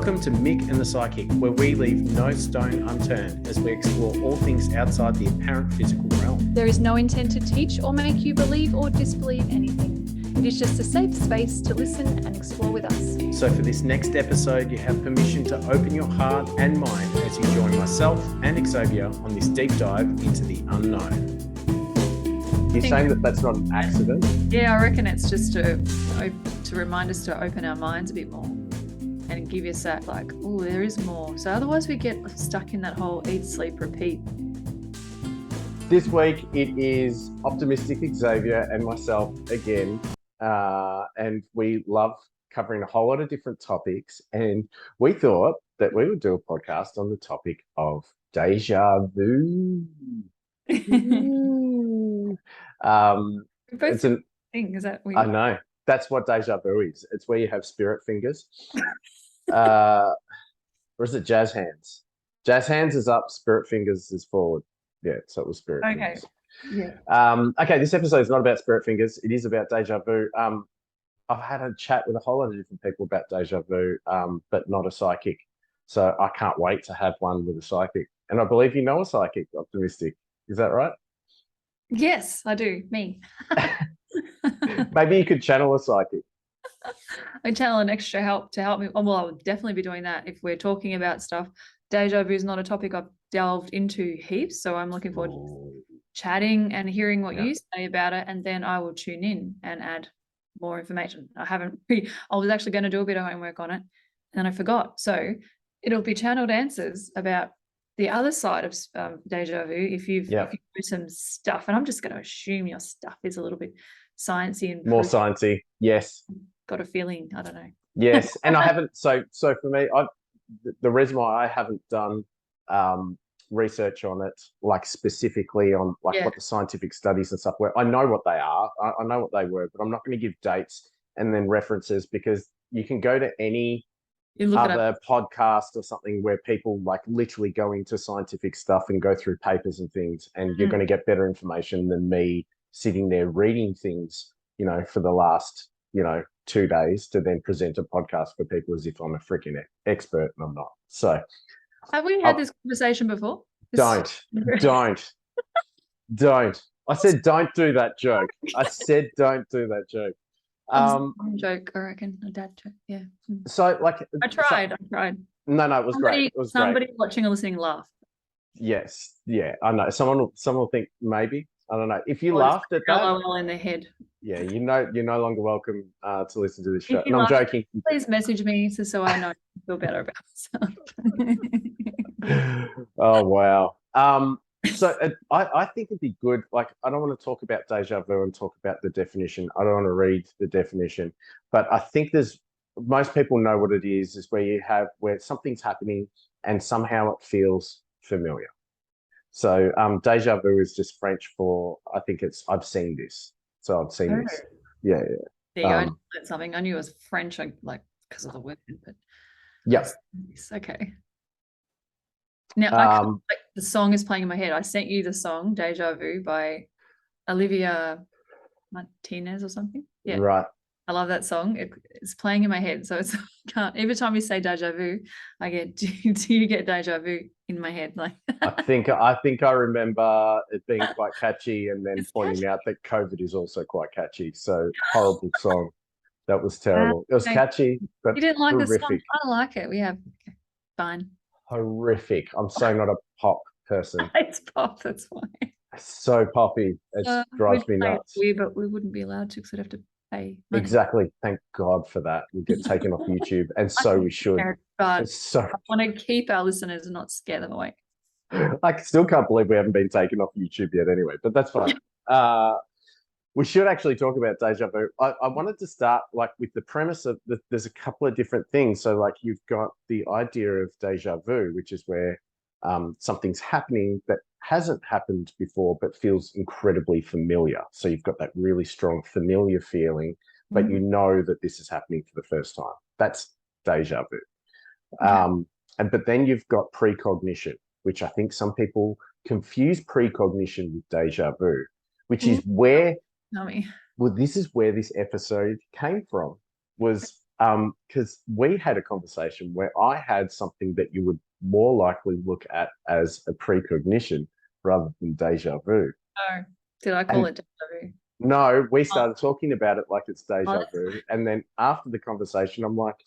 Welcome to Mick and the Psychic, where we leave no stone unturned as we explore all things outside the apparent physical realm. There is no intent to teach or make you believe or disbelieve anything. It is just a safe space to listen and explore with us. So for this next episode, you have permission to open your heart and mind as you join myself and Xavier on this deep dive into the unknown. You're saying that that's not an accident? Yeah, I reckon it's just to remind us to open our minds a bit more and give us that like, oh, there is more. So otherwise we get stuck in that whole eat, sleep, repeat. This week it is Optimistic Xavier and myself again, and we love covering a whole lot of different topics, and we thought that we would do a podcast on the topic of deja vu. It's an thing. Is that weird? I know. That's what deja vu is. It's where you have spirit fingers. Or is it jazz hands? Jazz hands is up, spirit fingers is forward. Yeah, so it was spirit fingers. Yeah. Okay, this episode is not about spirit fingers. It is about deja vu. I've had a chat with a whole lot of different people about deja vu, but not a psychic. So I can't wait to have one with a psychic. And I believe you know a psychic, Optimistic. Is that right? Yes, I do. Me. Maybe you could channel a psychic. I channel an extra help to help me. Well, I would definitely be doing that if we're talking about stuff. Deja vu is not a topic I've delved into heaps, so I'm looking forward to chatting and hearing what you say about it, and then I will tune in and add more information. I was actually going to do a bit of homework on it, and then I forgot. So it'll be channeled answers about the other side of deja vu. If you do some stuff, and I'm just going to assume your stuff is a little bit sciencey and more sciencey. Yes. Got a feeling. I don't know. Yes, and I haven't. So for me, the reason why I haven't done research on it, like specifically on what the scientific studies and stuff were. I know what they are. I know what they were, but I'm not going to give dates and then references, because you can go to any other podcast or something where people like literally go into scientific stuff and go through papers and things, and you're going to get better information than me sitting there reading things, for the last, 2 days to then present a podcast for people as if I'm a freaking expert, and I'm not. So have we had this conversation before? Don't. I said don't do that joke. I said don't do that joke. Joke, I reckon. A dad joke. Yeah. So I tried. No, it was great. It was somebody great. Watching or listening laugh. Yes. Yeah, I know. Someone will think maybe. I don't know. If you laughed at that, LOL in their head. Yeah, you're no longer welcome to listen to this show. And I'm joking. Please message me so I know I feel better about myself. Oh wow. So I think it'd be good. Like, I don't want to talk about deja vu and talk about the definition. I don't want to read the definition, but I think most people know what it is where something's happening and somehow it feels familiar. So deja vu is just French for, I think it's, I've seen this. So I've seen this. Yeah. There you go. I learned something. I knew it was French, because of the word, but yes. Okay. Now, the song is playing in my head. I sent you the song "Deja Vu" by Olivia Martinez or something. Yeah, right. I love that song. It's playing in my head, so it's every time you say deja vu, I get. Do you get deja vu in my head? Like I think I remember it being quite catchy, and then pointing out that COVID is also quite catchy. So horrible song. That was terrible. It was catchy, but you didn't like horrific. the song. I don't like it. We have fine. Horrific. I'm so not a pop person. It's pop. That's why. It's so poppy. It drives me nuts. But we wouldn't be allowed to because we'd have to pay money. Exactly. Thank God for that. We'd get taken off YouTube, and so we should. But I want to keep our listeners and not scare them away. I still can't believe we haven't been taken off YouTube yet anyway, but that's fine. We should actually talk about deja vu. I wanted to start with the premise of there's a couple of different things. So you've got the idea of deja vu, which is where something's happening that hasn't happened before but feels incredibly familiar. So you've got that really strong familiar feeling, but you know that this is happening for the first time. That's deja vu. But then you've got precognition, which I think some people confuse precognition with deja vu, which is where. Tell me. Well, this is where this episode came from. Was because we had a conversation where I had something that you would more likely look at as a precognition rather than deja vu. Oh, did I call it deja vu? No, we started talking about it like it's deja that's vu. And then after the conversation, I'm like,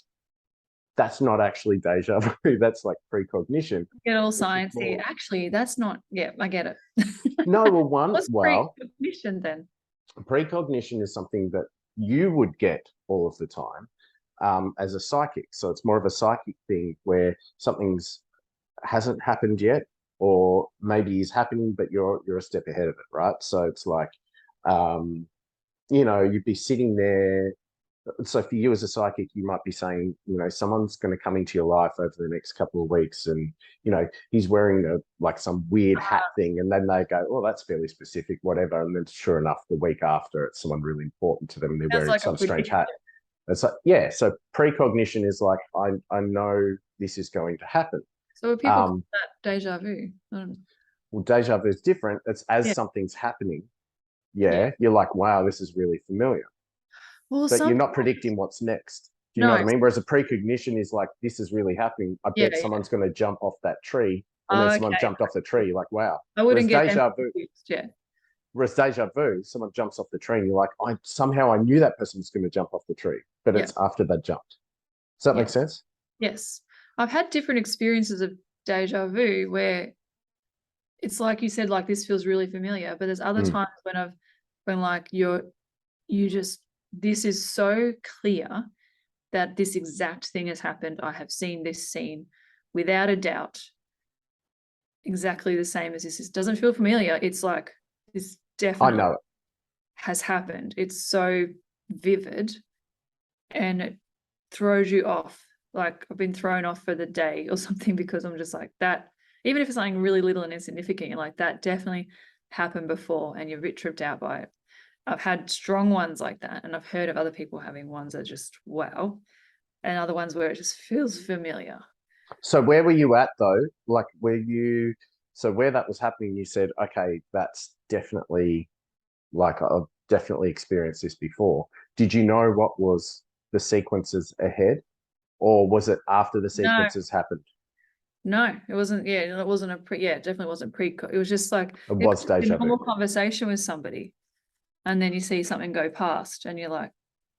that's not actually deja vu. That's like precognition. Get all which is sciencey. more- Actually, that's not. Yeah, I get it. No, well, What's well, precognition then? precognition is something that you would get all of the time as a psychic. So it's more of a psychic thing where something's hasn't happened yet, or maybe is happening, but you're a step ahead of it, right? So it's like, you'd be sitting there. So for you as a psychic, you might be saying, someone's going to come into your life over the next couple of weeks, and he's wearing like some weird hat thing, and then they go, "Oh, that's fairly specific, whatever." And then sure enough, the week after, it's someone really important to them, and they're Sounds wearing like a some strange prediction. hat. It's like, yeah. So precognition is like, I know this is going to happen. So would people call that deja vu? Well, deja vu is different. It's as Yeah. something's happening. Yeah, you're like, wow, this is really familiar. Well, But you're not predicting what's next. Do you know what I mean? Whereas a precognition is like, this is really happening. I bet someone's going to jump off that tree, and then someone jumped off the tree. You're like, wow. I wouldn't get deja vu. Yeah. Whereas deja vu, someone jumps off the tree, and you're like, I knew that person was going to jump off the tree, but it's after they jumped. Does that make sense? Yes. I've had different experiences of deja vu where it's like you said, like this feels really familiar, but there's other times when like this is so clear that this exact thing has happened. I have seen this scene without a doubt, exactly the same as this. It doesn't feel familiar. It's like this definitely I know it has happened. It's so vivid and it throws you off. Like I've been thrown off for the day or something because I'm just like that. Even if it's something really little and insignificant, you're like that definitely happened before and you're a bit tripped out by it. I've had strong ones like that, and I've heard of other people having ones that are just wow, and other ones where it just feels familiar. So where were you at though? Like where that was happening, you said, okay, that's definitely, like, I've definitely experienced this before. Did you know what was the sequences ahead, or was it after the sequences happened? No, it wasn't. Yeah, it wasn't it definitely wasn't pre. It was just like It was deja a normal vu. conversation with somebody, and then you see something go past, and you're like,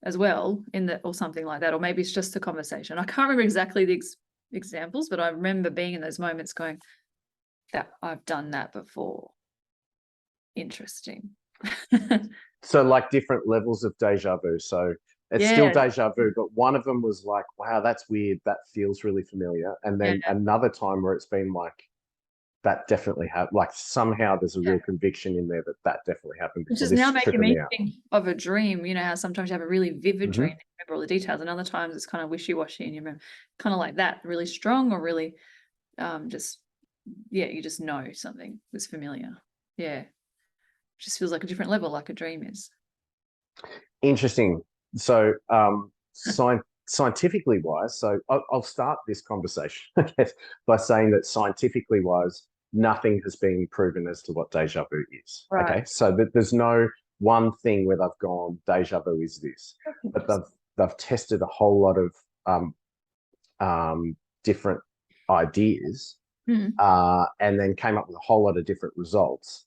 as well or something like that, or maybe it's just a conversation. I can't remember exactly the examples, but I remember being in those moments going, that I've done that before. Interesting. So like different levels of deja vu. So it's still deja vu, but one of them was like, wow, that's weird. That feels really familiar. And then another time where it's been like, that definitely happened. Like somehow there's a real conviction in there that definitely happened. Which is now making me think of a dream. You know how sometimes you have a really vivid dream, you remember all the details, and other times it's kind of wishy-washy and you remember kind of like that, really strong or really you just know something that's familiar. Yeah. It just feels like a different level, like a dream is. Interesting. So scientifically wise, so I'll start this conversation, I guess, by saying that scientifically wise, nothing has been proven as to what deja vu is. Right. Okay, so there's no one thing where they've gone deja vu is this, but they've tested a whole lot of different ideas, and then came up with a whole lot of different results,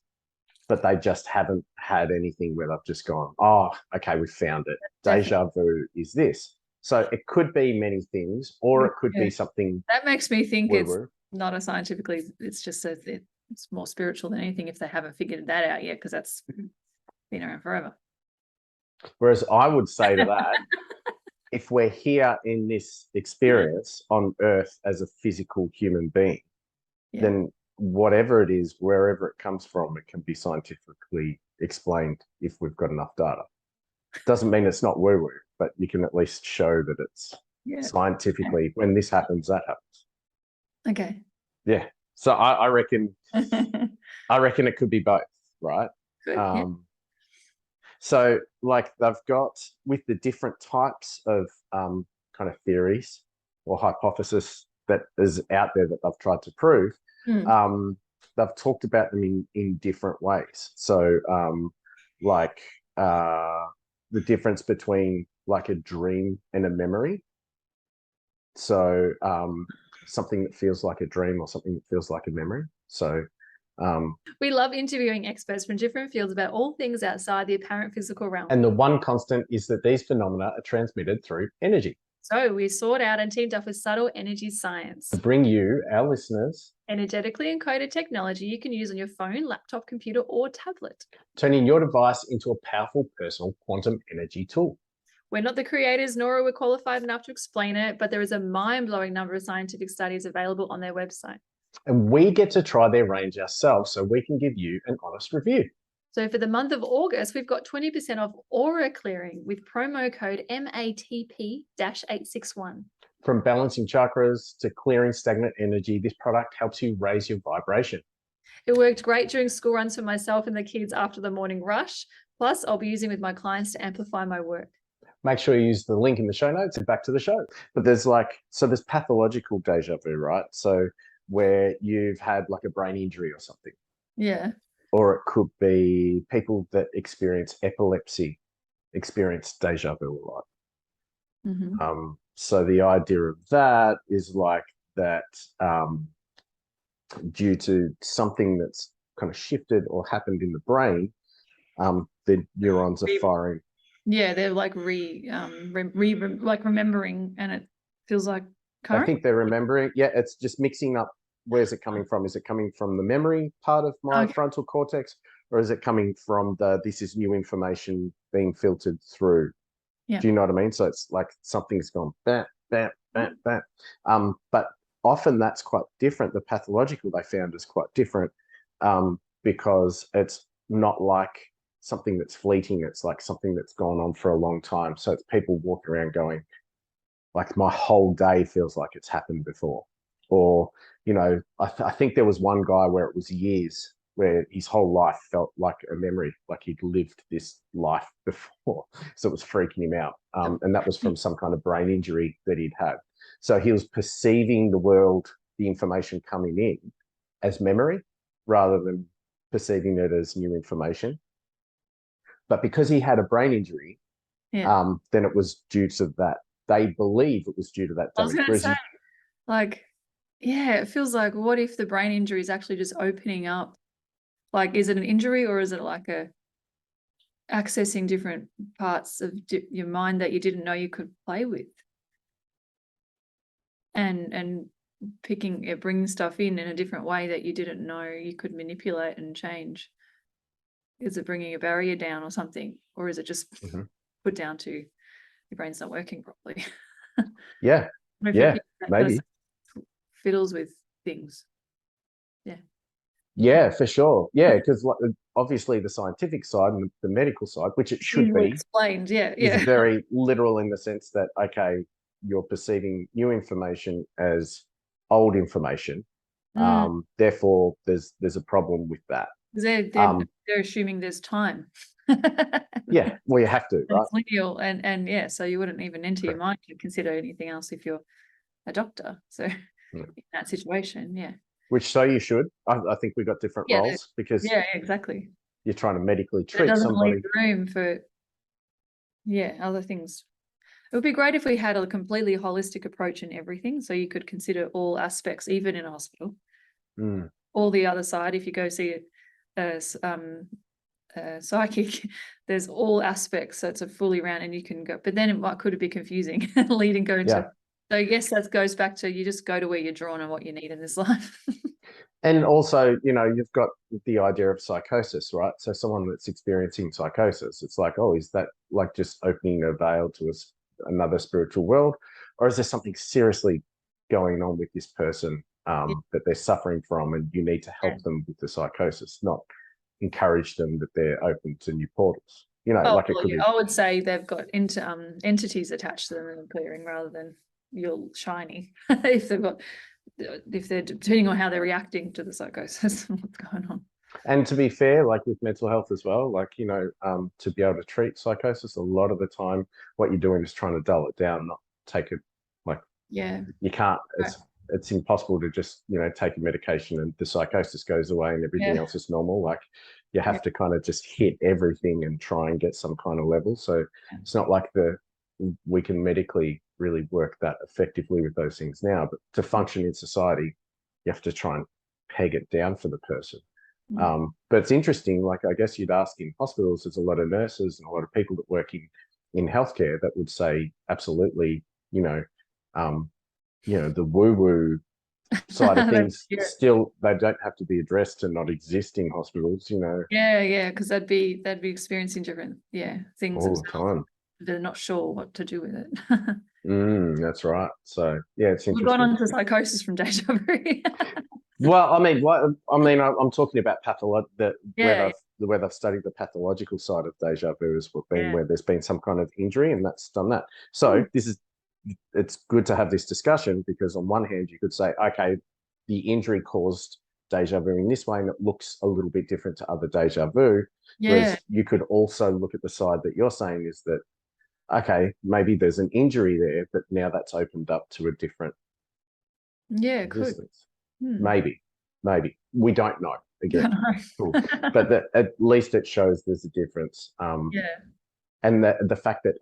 but they just haven't had anything where they've just gone, oh, okay, we found it. Deja vu is this. So it could be many things, or it could be something that makes me think woo-woo. It's not a scientifically, it's just it's more spiritual than anything if they haven't figured that out yet, because that's been around forever. Whereas I would say to that, if we're here in this experience on Earth as a physical human being, then whatever it is, wherever it comes from, it can be scientifically explained if we've got enough data. Doesn't mean it's not woo-woo, but you can at least show that it's scientifically, when this happens, that happens. Okay. Yeah. So I reckon it could be both, right? Good, So like they've got, with the different types of kind of theories or hypothesis that is out there that they've tried to prove, they've talked about them in different ways. So the difference between like a dream and a memory. So something that feels like a dream or something that feels like a memory. So we love interviewing experts from different fields about all things outside the apparent physical realm. and the one constant is that these phenomena are transmitted through energy. So we sought out and teamed up with subtle energy science To bring you, our listeners, energetically encoded technology you can use on your phone, laptop, computer, or tablet. turning your device into a powerful personal quantum energy tool. We're not the creators, nor are we qualified enough to explain it, but there is a mind-blowing number of scientific studies available on their website. And we get to try their range ourselves so we can give you an honest review. So for the month of August, we've got 20% off aura clearing with promo code MATP-861. From balancing chakras to clearing stagnant energy, this product helps you raise your vibration. It worked great during school runs for myself and the kids after the morning rush. Plus, I'll be using with my clients to amplify my work. Make sure you use the link in the show notes and back to the show. But there's there's pathological deja vu, right? So where you've had like a brain injury or something. Yeah. Or it could be people that experience epilepsy experience deja vu a lot. Mm-hmm. So the idea of that is like that due to something that's kind of shifted or happened in the brain, the neurons are firing. Yeah, they're like remembering, and it feels like current. I think they're remembering. Yeah, it's just mixing up. Where's it coming from? Is it coming from the memory part of my frontal cortex, or is it coming from this is new information being filtered through? Yeah. Do you know what I mean? So it's like something's gone bam, bam, bam, bam. But often that's quite different. The pathological they found is quite different because it's not like something that's fleeting. It's like something that's gone on for a long time. So it's people walking around going, like, my whole day feels like it's happened before. Or, you know, I think there was one guy where it was years, where his whole life felt like a memory, like he'd lived this life before. So it was freaking him out. And that was from some kind of brain injury that he'd had. So he was perceiving the world, the information coming in, as memory rather than perceiving it as new information. But because he had a brain injury, then it was due to that. They believe it was due to that. I was going to say, like, yeah, it feels like, what if the brain injury is actually just opening up? Like, is it an injury, or is it like accessing different parts of your mind that you didn't know you could play with? And bringing stuff in a different way that you didn't know you could manipulate and change. Is it bringing a barrier down or something? Or is it just put down to your brain's not working properly? Yeah, maybe. Fiddles with things. Yeah, for sure. Yeah, because obviously the scientific side and the medical side, which it should be explained, is very literal in the sense that, okay, you're perceiving new information as old information. Therefore, there's a problem with that. They're assuming there's time. Yeah, well, you have to, right? It's lineal, and so you wouldn't even enter your mind to consider anything else if you're a doctor. So in that situation, which so you should. I think we've got different roles because exactly. You're trying to medically treat somebody. Leave room for other things. It would be great if we had a completely holistic approach in everything, so you could consider all aspects, even in a hospital. All the other side, if you go see a psychic, there's all aspects, so it's a fully round, and you can go. But then what could it be confusing? Leading go into. So I guess that goes back to, you just go to where you're drawn and what you need in this life. And also, you know, you've got the idea of psychosis, right? So someone that's experiencing psychosis, it's like, oh, is that like just opening a veil to another spiritual world? Or is there something seriously going on with this person that they're suffering from, and you need to help them with the psychosis, not encourage them that they're open to new portals? You know, it could be. I would say they've got entities attached to them and clearing rather than you're shiny. if they're depending on how they're reacting to the psychosis and what's going on. And to be fair, like with mental health as well, like, you know, to be able to treat psychosis, a lot of the time what you're doing is trying to dull it down, not take it like, you can't, it's impossible to just, you know, take a medication and the psychosis goes away and everything else is normal. Like, you have to kind of just hit everything and try and get some kind of level. So it's not like the we can medically really work that effectively with those things now. But to function in society, you have to try and peg it down for the person. But it's interesting, like I guess you'd ask in hospitals, there's a lot of nurses and a lot of people that work in healthcare that would say absolutely, the woo-woo side of things still, they don't have to be addressed and not exist in hospitals, Yeah, because they'd be experiencing different things all the time. They're not sure what to do with it. That's right. So yeah, it's interesting. We've gone on to psychosis from deja vu. Well, I'm talking about where they've studied the pathological side of deja vu has been where there's been some kind of injury, and that's done that. So it's good to have this discussion, because on one hand you could say, okay, the injury caused deja vu in this way, and it looks a little bit different to other deja vu. Whereas you could also look at the side that you're saying is that, okay, maybe there's an injury there, but now that's opened up to a different existence. Maybe we don't know again. Cool. But at least it shows there's a difference. And the fact that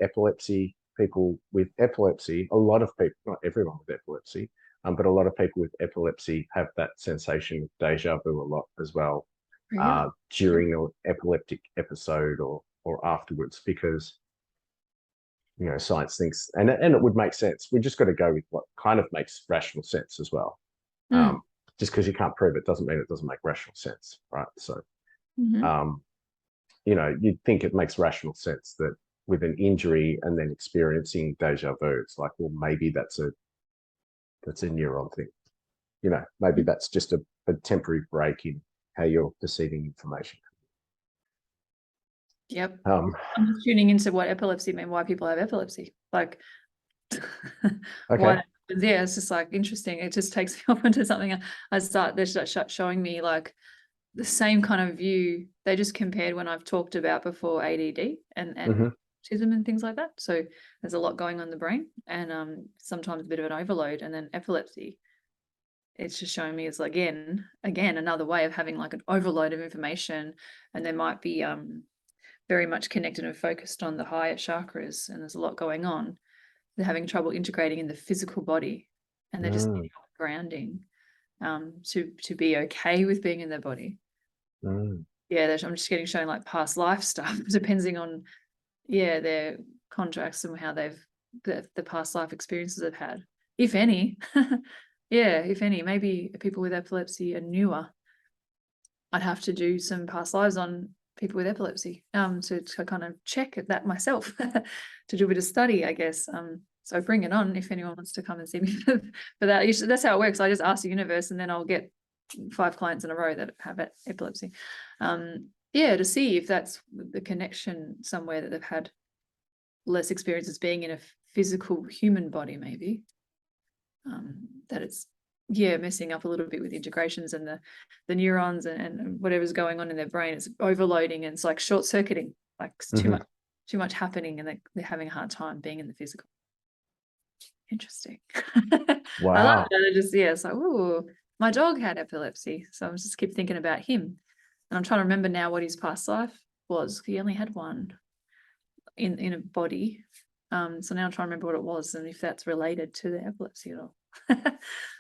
people with epilepsy, a lot of people, not everyone with epilepsy, but a lot of people with epilepsy have that sensation of deja vu a lot as well, during an epileptic episode or afterwards, because science thinks, and it would make sense. We just got to go with what kind of makes rational sense as well. Just because you can't prove it doesn't mean it doesn't make rational sense, right? So, you'd think it makes rational sense that with an injury and then experiencing deja vu, it's like, well, maybe that's a neuron thing. Maybe that's just a temporary break in how you're perceiving information. Yep. I'm just tuning into what epilepsy means, why people have epilepsy. Like, okay. It's just like interesting. It just takes me off into something. They're showing me like the same kind of view. They just compared when I've talked about before ADD and autism and things like that. So there's a lot going on in the brain, and sometimes a bit of an overload, and then epilepsy. It's just showing me it's again another way of having like an overload of information, and there might be very much connected and focused on the higher chakras, and there's a lot going on. They're having trouble integrating in the physical body, and they're just needing grounding to be okay with being in their body. I'm just getting shown like past life stuff, depending on their contracts and how the past life experiences they've had, if any. If any. Maybe people with epilepsy are newer. I'd have to do some past lives on people with epilepsy to kind of check that myself, to do a bit of study, I guess. So bring it on if anyone wants to come and see me for that. That's how it works. I just ask the universe, and then I'll get 5 clients in a row that have epilepsy. To see if that's the connection somewhere, that they've had less experiences being in a physical human body, maybe. That it's messing up a little bit with integrations and the neurons and whatever's going on in their brain. It's overloading, and it's like short circuiting, like it's too much happening, and they're having a hard time being in the physical. Interesting. Wow. I love that. It's like, ooh, my dog had epilepsy, so I just keep thinking about him, and I'm trying to remember now what his past life was. He only had one in a body, so now I'm trying to remember what it was and if that's related to the epilepsy at all.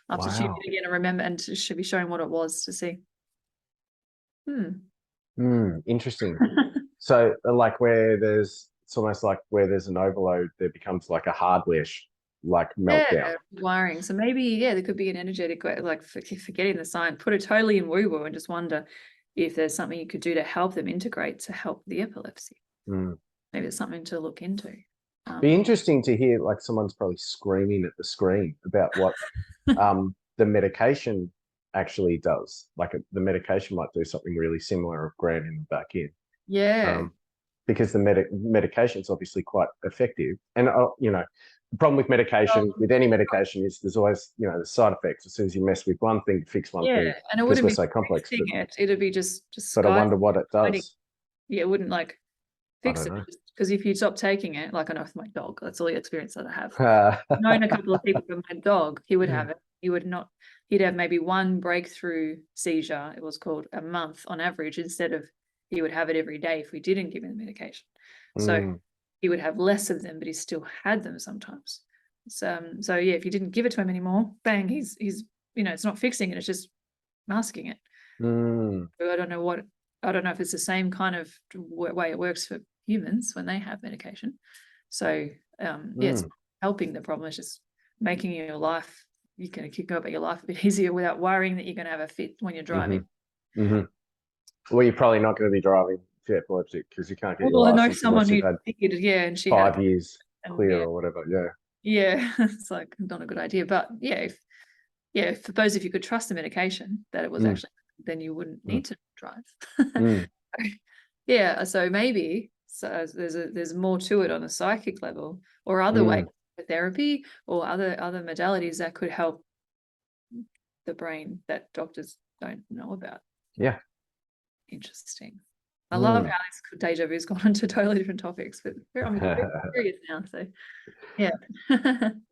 I'll have to tune it again and remember, and should be showing what it was to see. Interesting. So like it's almost like where there's an overload, there becomes like a hardware meltdown. Wiring. So maybe there could be an energetic way, like forgetting the sign, put it totally in woo-woo and just wonder if there's something you could do to help them integrate to help the epilepsy. Maybe it's something to look into. Be interesting to hear, like someone's probably screaming at the screen about what the medication actually does. Like the medication might do something really similar of grounding them back in. Because the medication is obviously quite effective. And, the problem with medication, with any medication, is there's always, the side effects. As soon as you mess with one thing, fix one thing. And it wouldn't be so complex. It'd be just but I wonder what it does. It wouldn't like fix it. Because if you stop taking it, like I know with my dog, that's all the experience that I have. Known a couple of people with my dog, he would have it. He'd have maybe one breakthrough seizure, it was called, a month on average, instead of he would have it every day if we didn't give him the medication. So he would have less of them, but he still had them sometimes. So yeah, if you didn't give it to him anymore, bang, he's it's not fixing it, it's just masking it. I don't know if it's the same kind of way it works for humans when they have medication. So yeah, it's helping the problem. It's just making your life, you can go about your life a bit easier without worrying that you're going to have a fit when you're driving. Well, you're probably not going to be driving to epilepsy because you can't get your Well, I know license someone unless who you've had did, and she 5 had years clear yeah. or whatever. Yeah. Yeah, it's like not a good idea. But yeah, suppose if you could trust the medication that it was actually, then you wouldn't need to drive. Yeah, so maybe there's more to it on a psychic level, or other ways of therapy, or other modalities that could help the brain that doctors don't know about. Yeah. Interesting. I love how this deja vu's gone into totally different topics, but I'm very curious now. So yeah.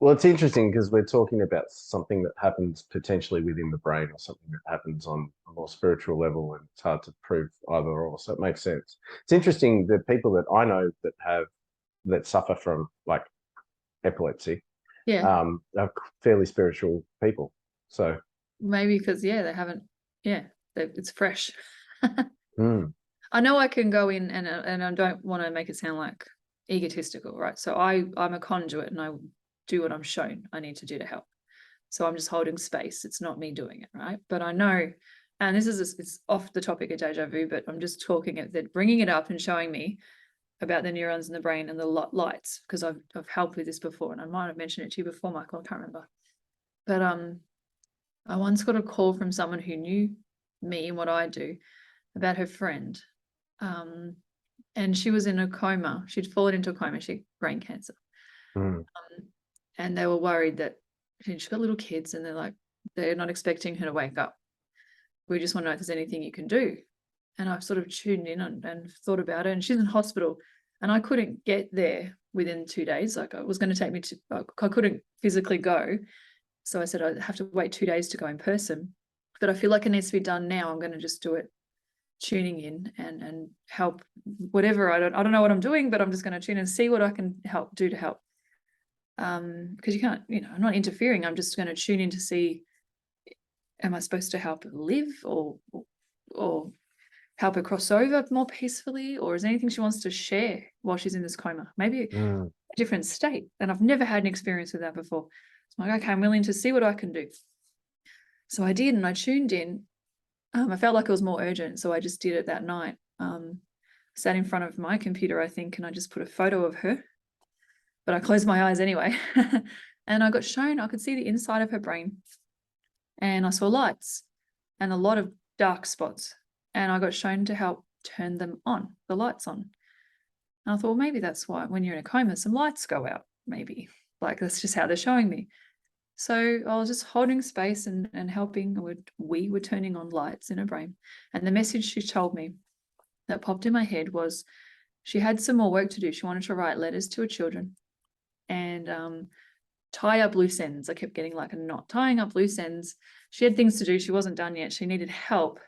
Well, it's interesting because we're talking about something that happens potentially within the brain, or something that happens on a more spiritual level, and it's hard to prove either or. So it makes sense. It's interesting, the people that I know that suffer from like epilepsy, are fairly spiritual people. So maybe because they haven't, it's fresh. I know I can go in and I don't want to make it sound like egotistical, right? So I'm a conduit and I do what I'm shown I need to do to help. So I'm just holding space. It's not me doing it, right? But I know, and it's off the topic of deja vu, but I'm just bringing it up and showing me about the neurons in the brain and the lights, because I've helped with this before, and I might have mentioned it to you before, Michael. I can't remember. But I once got a call from someone who knew me and what I do about her friend. And she was in a coma. She'd fallen into a coma. She had brain cancer. And they were worried that she's got little kids, and they're not expecting her to wake up. We just want to know if there's anything you can do. And I've sort of tuned in and thought about it. And she's in hospital, and I couldn't get there within 2 days. Like, it was going to take me I couldn't physically go. So I said I'd have to wait 2 days to go in person. But I feel like it needs to be done now. I'm going to just do it tuning in and help whatever. I don't know what I'm doing, but I'm just going to tune and see what I can do to help. Because you can't, I'm not interfering. I'm just going to tune in to see, am I supposed to help her live or help her cross over more peacefully, or is there anything she wants to share while she's in this coma? Maybe a different state. And I've never had an experience with that before. So I'm like, okay, I'm willing to see what I can do. So I did, and I tuned in. I felt like it was more urgent, so I just did it that night. Sat in front of my computer, I think, and I just put a photo of her, but I closed my eyes anyway. And I got shown, I could see the inside of her brain, and I saw lights and a lot of dark spots, and I got shown to help turn them on, the lights on. And I thought, well, maybe that's why when you're in a coma, some lights go out, maybe. Like, that's just how they're showing me. So I was just holding space and helping. We were turning on lights in her brain. And the message she told me that popped in my head was she had some more work to do. She wanted to write letters to her children and tie up loose ends. I kept getting like a knot, tying up loose ends. She had things to do. She wasn't done yet. She needed help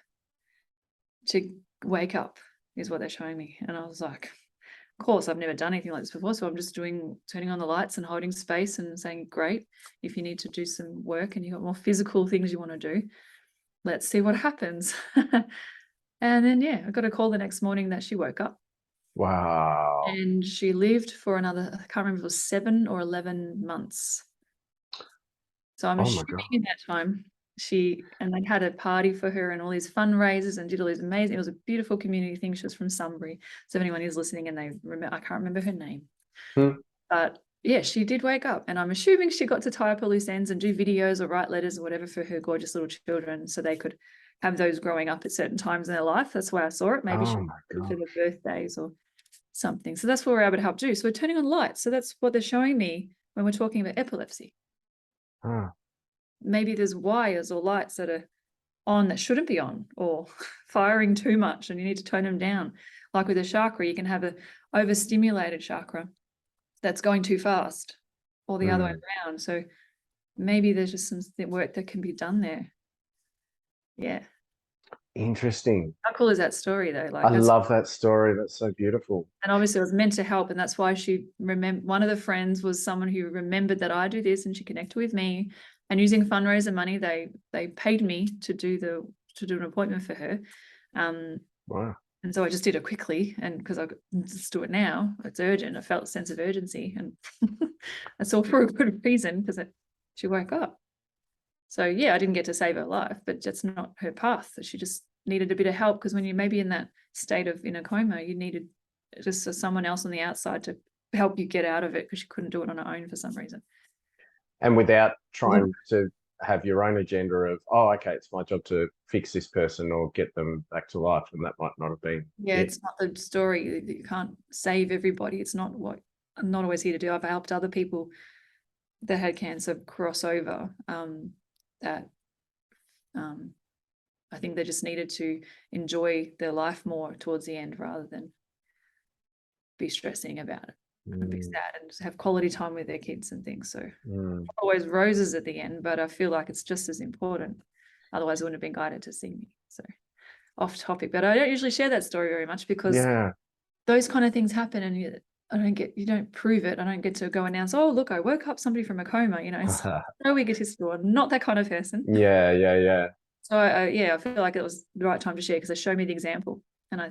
to wake up, is what they're showing me. And I was like, of course, I've never done anything like this before. So I'm just turning on the lights and holding space and saying, great, if you need to do some work and you've got more physical things you want to do, let's see what happens. And then, I got a call the next morning that she woke up. Wow. And she lived for another, I can't remember if it was 7 or 11 months. So I'm assuming in that time, and they had a party for her and all these fundraisers and did all these amazing, it was a beautiful community thing. She was from Sunbury. So if anyone is listening and they remember, I can't remember her name. But yeah, she did wake up, and I'm assuming she got to tie up her loose ends and do videos or write letters or whatever for her gorgeous little children, so they could have those growing up at certain times in their life. That's why I saw it. Maybe she for their birthdays or something. So that's what we're able to help do. So we're turning on lights. So that's what they're showing me when we're talking about epilepsy. Maybe there's wires or lights that are on that shouldn't be on, or firing too much and you need to tone them down. Like with a chakra, you can have an overstimulated chakra that's going too fast, or the other way around. So maybe there's just some work that can be done there. Yeah. Interesting. How cool is that story though? Like I love that story. That's so beautiful. and obviously it was meant to help, and that's why she one of the friends was someone who remembered that I do this, and she connected with me, and using fundraiser money, they paid me to do an appointment for her. Wow. And so I just did it quickly, and because I just do it now, it's urgent. I felt a sense of urgency, and that's all for a good reason, because she woke up. So yeah, I didn't get to save her life, but that's not her path. She just needed a bit of help, because when you may be in that state of in a coma, you needed just someone else on the outside to help you get out of it, because she couldn't do it on her own for some reason. And without trying to have your own agenda of, oh, okay, it's my job to fix this person or get them back to life, and that might not have been. Yeah, it's not the story. You can't save everybody. It's not what I'm not always here to do. I've helped other people that had cancer cross over. I think they just needed to enjoy their life more towards the end, rather than be stressing about it and be sad, and just have quality time with their kids and things. So not always roses at the end, but I feel like it's just as important. Otherwise, I wouldn't have been guided to see me. So off topic, but I don't usually share that story very much, because those kind of things happen, and you don't prove it. I don't get to go announce, oh, look, I woke up somebody from a coma, so no egotistical. I'm not that kind of person. Yeah. So I feel like it was the right time to share, because they showed me the example, and I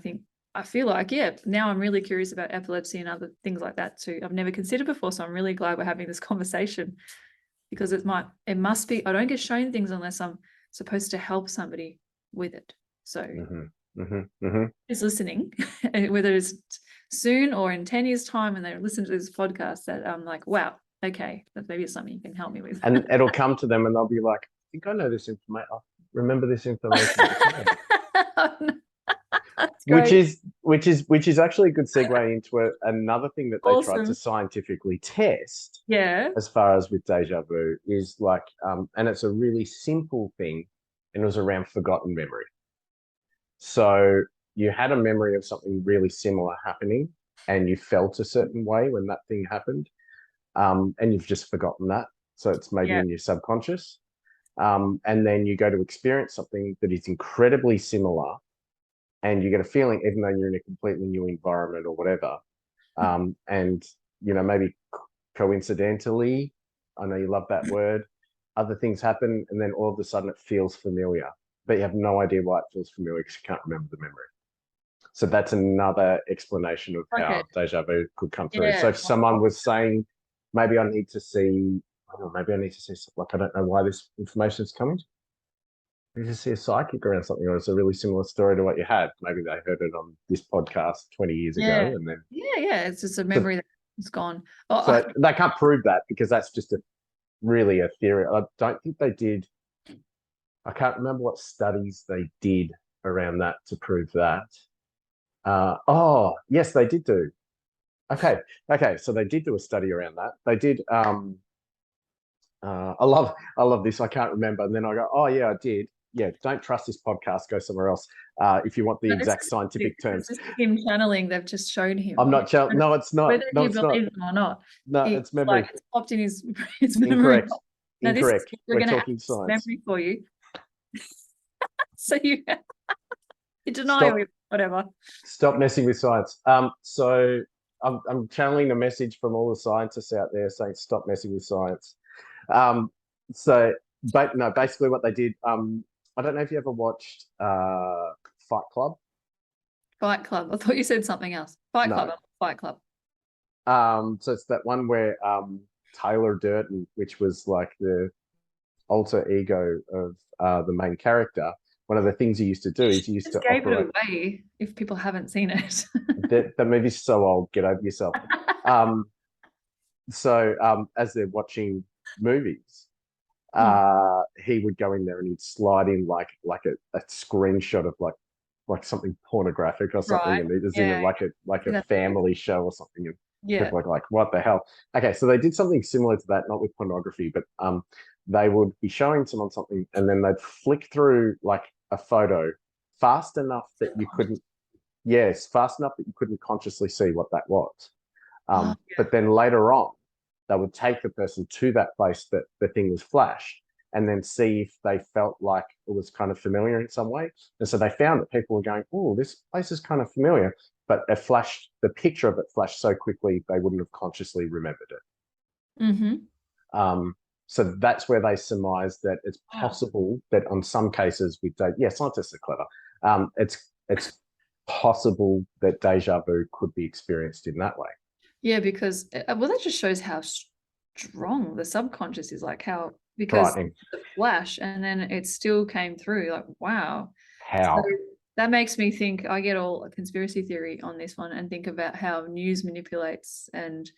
feel like, now I'm really curious about epilepsy and other things like that too. I've never considered before, so I'm really glad we're having this conversation, because it must be, I don't get shown things unless I'm supposed to help somebody with it. So who's listening, whether it's soon or in 10 years time, and they listen to this podcast, that I'm like, wow, okay, that maybe it's something you can help me with. And it'll come to them, and they'll be like, I think I know this information. I remember this information. Which is actually a good segue into another thing that they tried to scientifically test. Yeah. As far as with deja vu is like, and it's a really simple thing, and it was around forgotten memory. So you had a memory of something really similar happening, and you felt a certain way when that thing happened, and you've just forgotten that. So it's maybe in your subconscious. And then you go to experience something that is incredibly similar, and you get a feeling, even though you're in a completely new environment or whatever, and maybe coincidentally, I know you love that word, other things happen, and then all of a sudden it feels familiar, but you have no idea why it feels familiar, because you can't remember the memory. So that's another explanation of how deja vu could come through. So if someone was saying, maybe I need to see something, like, I don't know why this information is coming. You just see a psychic around something, or it's a really similar story to what you had. Maybe they heard it on this podcast 20 years ago, and then it's just a memory that's gone. So they can't prove that, because that's just really a theory. I don't think they did. I can't remember what studies they did around that to prove that. Yes, they did do. Okay. So they did do a study around that. They did. I love this. I can't remember, and then I go, oh yeah, I did. Yeah, don't trust this podcast. Go somewhere else. If you want the exact scientific terms. This is him channeling. They've just shown him. I'm not channeling. No, it's not. Whether no, you it's believe not. it or not. No, it's memory. Like it's popped in his memory. Incorrect. No, Incorrect. We're We're going to talking have science. memory for you. So you deny or whatever. Stop messing with science. So I'm channeling a message from all the scientists out there saying stop messing with science. Basically what they did, I don't know if you ever watched Fight Club. Fight Club. I thought you said something else. Fight Club. So it's that one where Taylor Durden, which was like the alter ego of the main character, one of the things he used to do is he used to gave it away if people haven't seen it. The movie's so old, get over yourself. As they're watching movies, he would go in there and he'd slide in like a screenshot of like something pornographic or something, and it was in it like a family show or something, and people were like, what the hell? Okay, so they did something similar to that, not with pornography, but they would be showing someone something, and then they'd flick through like a photo fast enough that you couldn't consciously see what that was. But then later on, they would take the person to that place that the thing was flashed, and then see if they felt like it was kind of familiar in some way. And so they found that people were going, oh, this place is kind of familiar, but the picture of it flashed so quickly they wouldn't have consciously remembered it. Mm-hmm. So that's where they surmised that it's possible that on some cases with scientists are clever. It's possible that deja vu could be experienced in that way. Yeah, because that just shows how strong the subconscious is, like how, because the flash and then it still came through, like, wow. How? So that makes me think, I get all a conspiracy theory on this one and think about how news manipulates and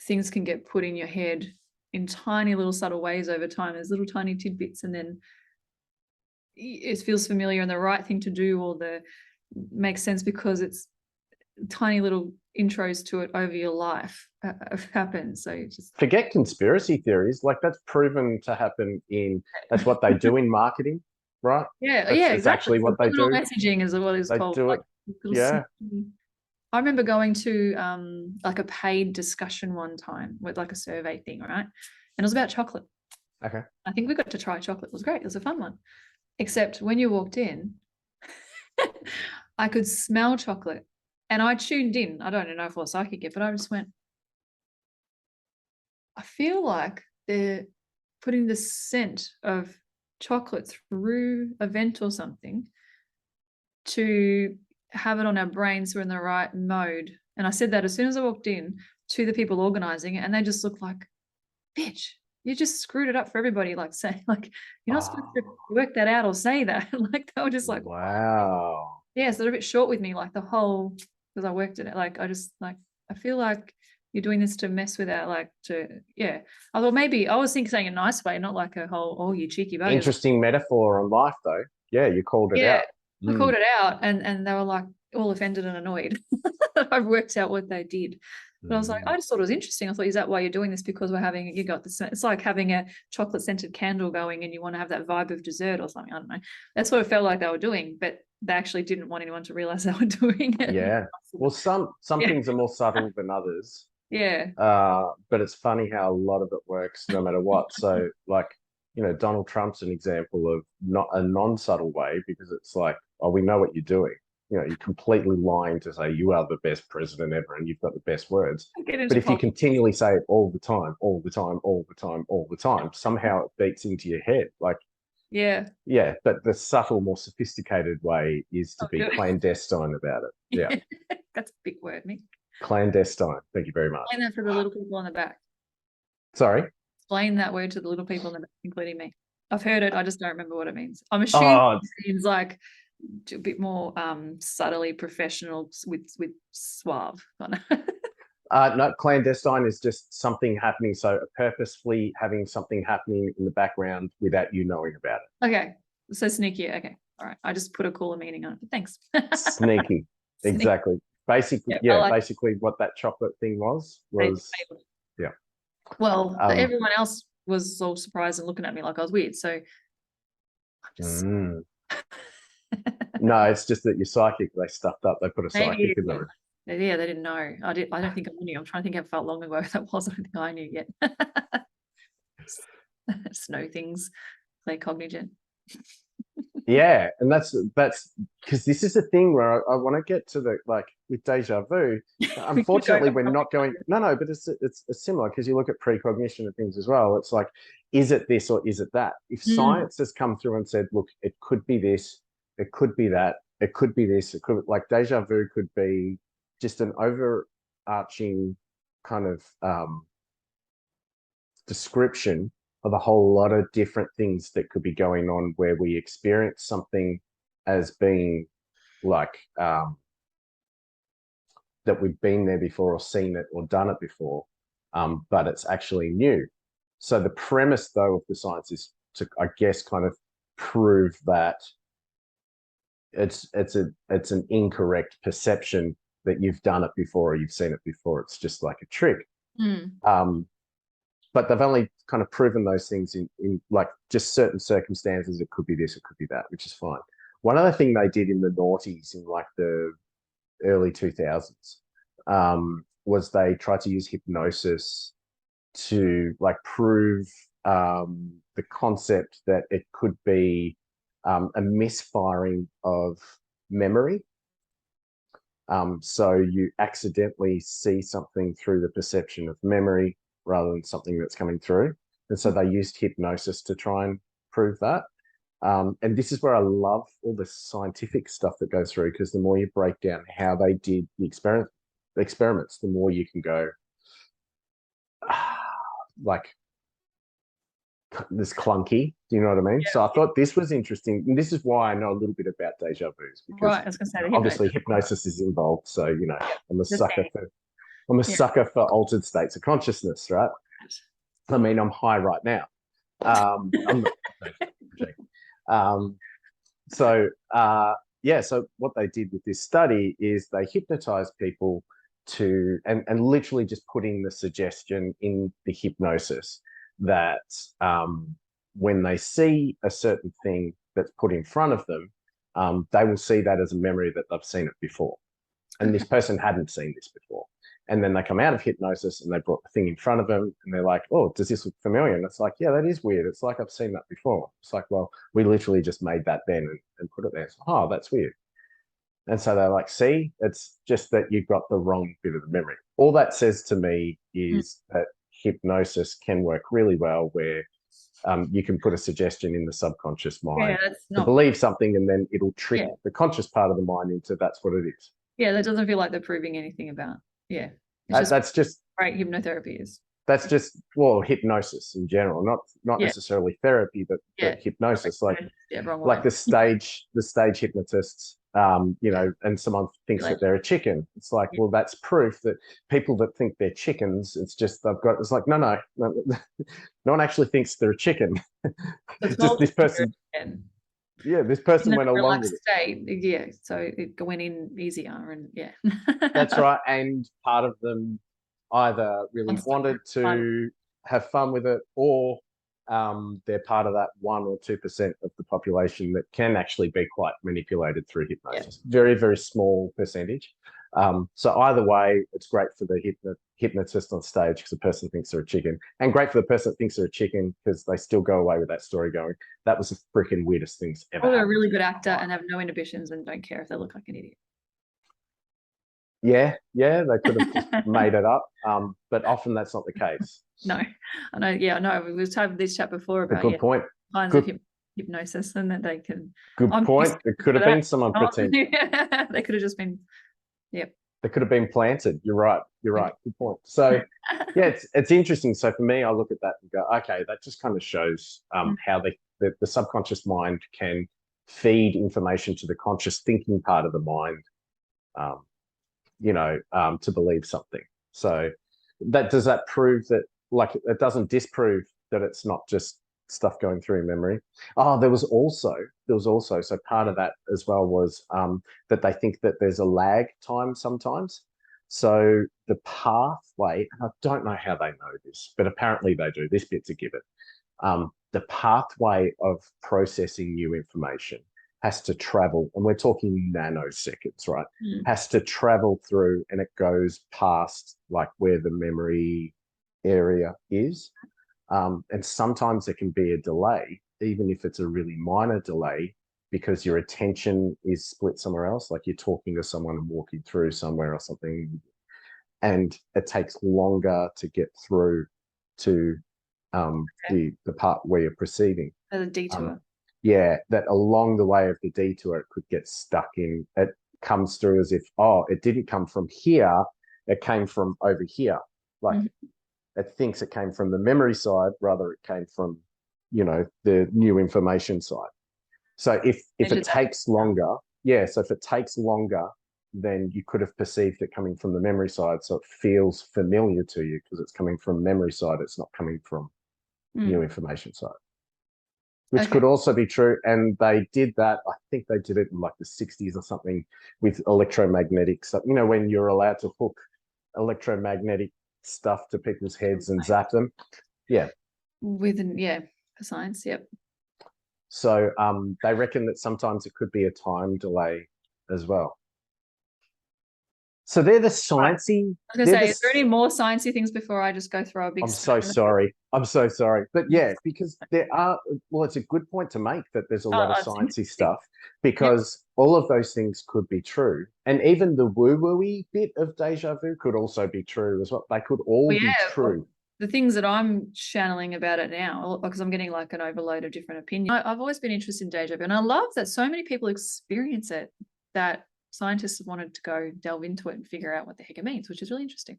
things can get put in your head in tiny little subtle ways over time. There's little tiny tidbits, and then it feels familiar and the right thing to do, or makes sense because it's tiny little intros to it over your life have happened. So just forget conspiracy theories, like that's proven to happen that's what they do in marketing, right? That's exactly. It's actually what they do. Messaging is what it's called. Do it. Yeah. I remember going to like a paid discussion one time with like a survey thing, right? And it was about chocolate. Okay. I think we got to try chocolate. It was great. It was a fun one. Except when you walked in, I could smell chocolate. And I tuned in. I don't know if I was psychic yet, but I just went, I feel like they're putting the scent of chocolate through a vent or something to have it on our brains so we're in the right mode. And I said that as soon as I walked in to the people organizing it, and they just looked like, bitch, you just screwed it up for everybody. Like, say, like, you're not supposed to work that out or say that. Like, they were just like, wow. Yeah, so they're a bit short with me, like the whole, because I worked at it, like I just like, I feel like you're doing this to mess with our, like, I thought maybe I was saying a nice way, not like a whole, oh, you cheeky buggers. Interesting metaphor on life though. Yeah, you called it out. I called it out, and they were like all offended and annoyed. I've worked out what they did. But I was like, I just thought it was interesting. I thought, is that why you're doing this? Because you got this, it's like having a chocolate scented candle going and you want to have that vibe of dessert or something. I don't know. That's what it felt like they were doing, but they actually didn't want anyone to realize they were doing it. Yeah. Well, some things are more subtle than others. Yeah. But it's funny how a lot of it works no matter what. So like, Donald Trump's an example of not a non-subtle way, because it's like, oh, we know what you're doing. You're completely lying to say you are the best president ever and you've got the best words. But if you continually say it all the time, all the time, all the time, all the time, somehow it beats into your head. Like, yeah. But the subtle, more sophisticated way is to be clandestine about it. Yeah. That's a big word, Mick. Clandestine. Thank you very much. Explain that for the little people on the back. Sorry? Explain that word to the little people in the back, including me. I've heard it. I just don't remember what it means. I'm assuming it means like a bit more subtly professional with suave. No, clandestine is just something happening. So purposefully having something happening in the background without you knowing about it. Okay. So sneaky. Okay. All right. I just put a cooler meaning on it. But thanks. Sneaky. Exactly. Basically, basically what that chocolate thing was. Yeah. Well, everyone else was all surprised and looking at me like I was weird. So I'm just No, it's just that you're psychic. They stuffed up. They put a psychic in there. Yeah, they didn't know. I don't think I knew. I'm trying to think how felt long ago that was. I don't think I knew yet. Just know things. Precognition. Yeah, and that's because this is the thing where I want to get to the, like, with deja vu. Unfortunately, we're not going. No, but it's similar, because you look at precognition and things as well. It's like, is it this or is it that? If science has come through and said, look, it could be this, it could be that, it could be this, it could, like, deja vu could be just an overarching kind of description of a whole lot of different things that could be going on, where we experience something as being like that we've been there before or seen it or done it before, but it's actually new. So the premise, though, of the science is to, I guess, kind of prove that it's an incorrect perception that you've done it before or you've seen it before. It's just like a trick. But they've only kind of proven those things in like just certain circumstances. It could be this, it could be that, which is fine. One other thing they did in the noughties, in like the early 2000s, was they tried to use hypnosis to, like, prove the the concept that it could be a misfiring of memory. So you accidentally see something through the perception of memory rather than something that's coming through. And so they used hypnosis to try and prove that. And this is where I love all the scientific stuff that goes through, because the more you break down how they did the experiments, the more you can go, like, this clunky. Do you know what I mean? Yeah. So I thought this was interesting. And this is why I know a little bit about deja vus, because Right, I was going to say the obviously hypnosis is involved. So, you know, I'm a sucker Yeah. sucker for altered states of consciousness, right? I mean, I'm high right now. I'm not, so what they did with this study is they hypnotized people to, and literally just putting the suggestion in the hypnosis that when they see a certain thing that's put in front of them, they will see that as a memory that they've seen it before. And this person hadn't seen this before. And then they come out of hypnosis and they brought the thing in front of them and they're like, oh, does this look familiar? And it's like, yeah, that is weird. It's like, I've seen that before. It's like, well, we literally just made that then and put it there. So, oh, that's weird. And so they're like, see, it's just that you got the wrong bit of the memory. All that says to me is that hypnosis can work really well where you can put a suggestion in the subconscious mind to believe something, and then it'll trick the conscious part of the mind into that's what it is. Yeah, that doesn't feel like they're proving anything about. Yeah. That's just right. Hypnotherapy is. That's just, well, hypnosis in general, not necessarily therapy, but hypnosis, like the stage hypnotists, you know, and someone thinks that they're a chicken. It's like, well, that's proof that people that think they're chickens, it's just it's like, no one actually thinks they're a chicken. It's just this person. Yeah, this person went along with it. Yeah, so it went in easier, and that's right. And part of them either really wanted to have fun with it, or they're part of that 1 or 2% of the population that can actually be quite manipulated through hypnosis. Very, very small percentage. So either way, it's great for the hypnotist on stage because the person thinks they're a chicken, and great for the person that thinks they're a chicken because they still go away with that story going, that was the freaking weirdest things ever. Or they're a really good actor and have no inhibitions and don't care if they look like an idiot. Yeah, they could have just made it up, but often that's not the case. No, I know. Yeah, I know. We've had this chat before about good point. Kinds of hypnosis, and that they can. Good point. It could have been someone pretending. They could have just been. Yep. They could have been planted. You're right. Good point. So, yeah, it's interesting. So for me, I look at that and go, okay, that just kind of shows how the subconscious mind can feed information to the conscious thinking part of the mind. To believe something. So does that prove that, like, it doesn't disprove that it's not just stuff going through memory? Oh, there was also, so part of that as well was that they think that there's a lag time sometimes. So the pathway, and I don't know how they know this, but apparently they do, this bit's a given. The pathway of processing new information has to travel, and we're talking nanoseconds, right? Has to travel through, and it goes past like where the memory area is. And sometimes there can be a delay, even if it's a really minor delay, because your attention is split somewhere else, like you're talking to someone and walking through somewhere or something, and it takes longer to get through to the part where you're perceiving. The detour. That along the way of the detour, it could get stuck in. It comes through as if, oh, it didn't come from here, it came from over here. Like it thinks it came from the memory side, rather it came from, the new information side. So if it takes longer, so if it takes longer, then you could have perceived it coming from the memory side, so it feels familiar to you because it's coming from memory side, it's not coming from new information side. Which could also be true. And they did that, I think they did it in like the 60s or something, with electromagnetic stuff. When you're allowed to hook electromagnetic stuff to people's heads and zap them. Yeah. For science, yep. So they reckon that sometimes it could be a time delay as well. So they're the sciencey. I was going to say, is there any more sciencey things before I just go through a big? I'm so sorry. I'm so sorry. But yeah, because there are, well, it's a good point to make that there's a lot of sciencey stuff, because all of those things could be true. And even the woo-woo-y bit of deja vu could also be true as well. They could all be true. The things that I'm channeling about it now, because I'm getting like an overload of different opinions. I've always been interested in deja vu, and I love that so many people experience it, that scientists wanted to go delve into it and figure out what the heck it means, which is really interesting.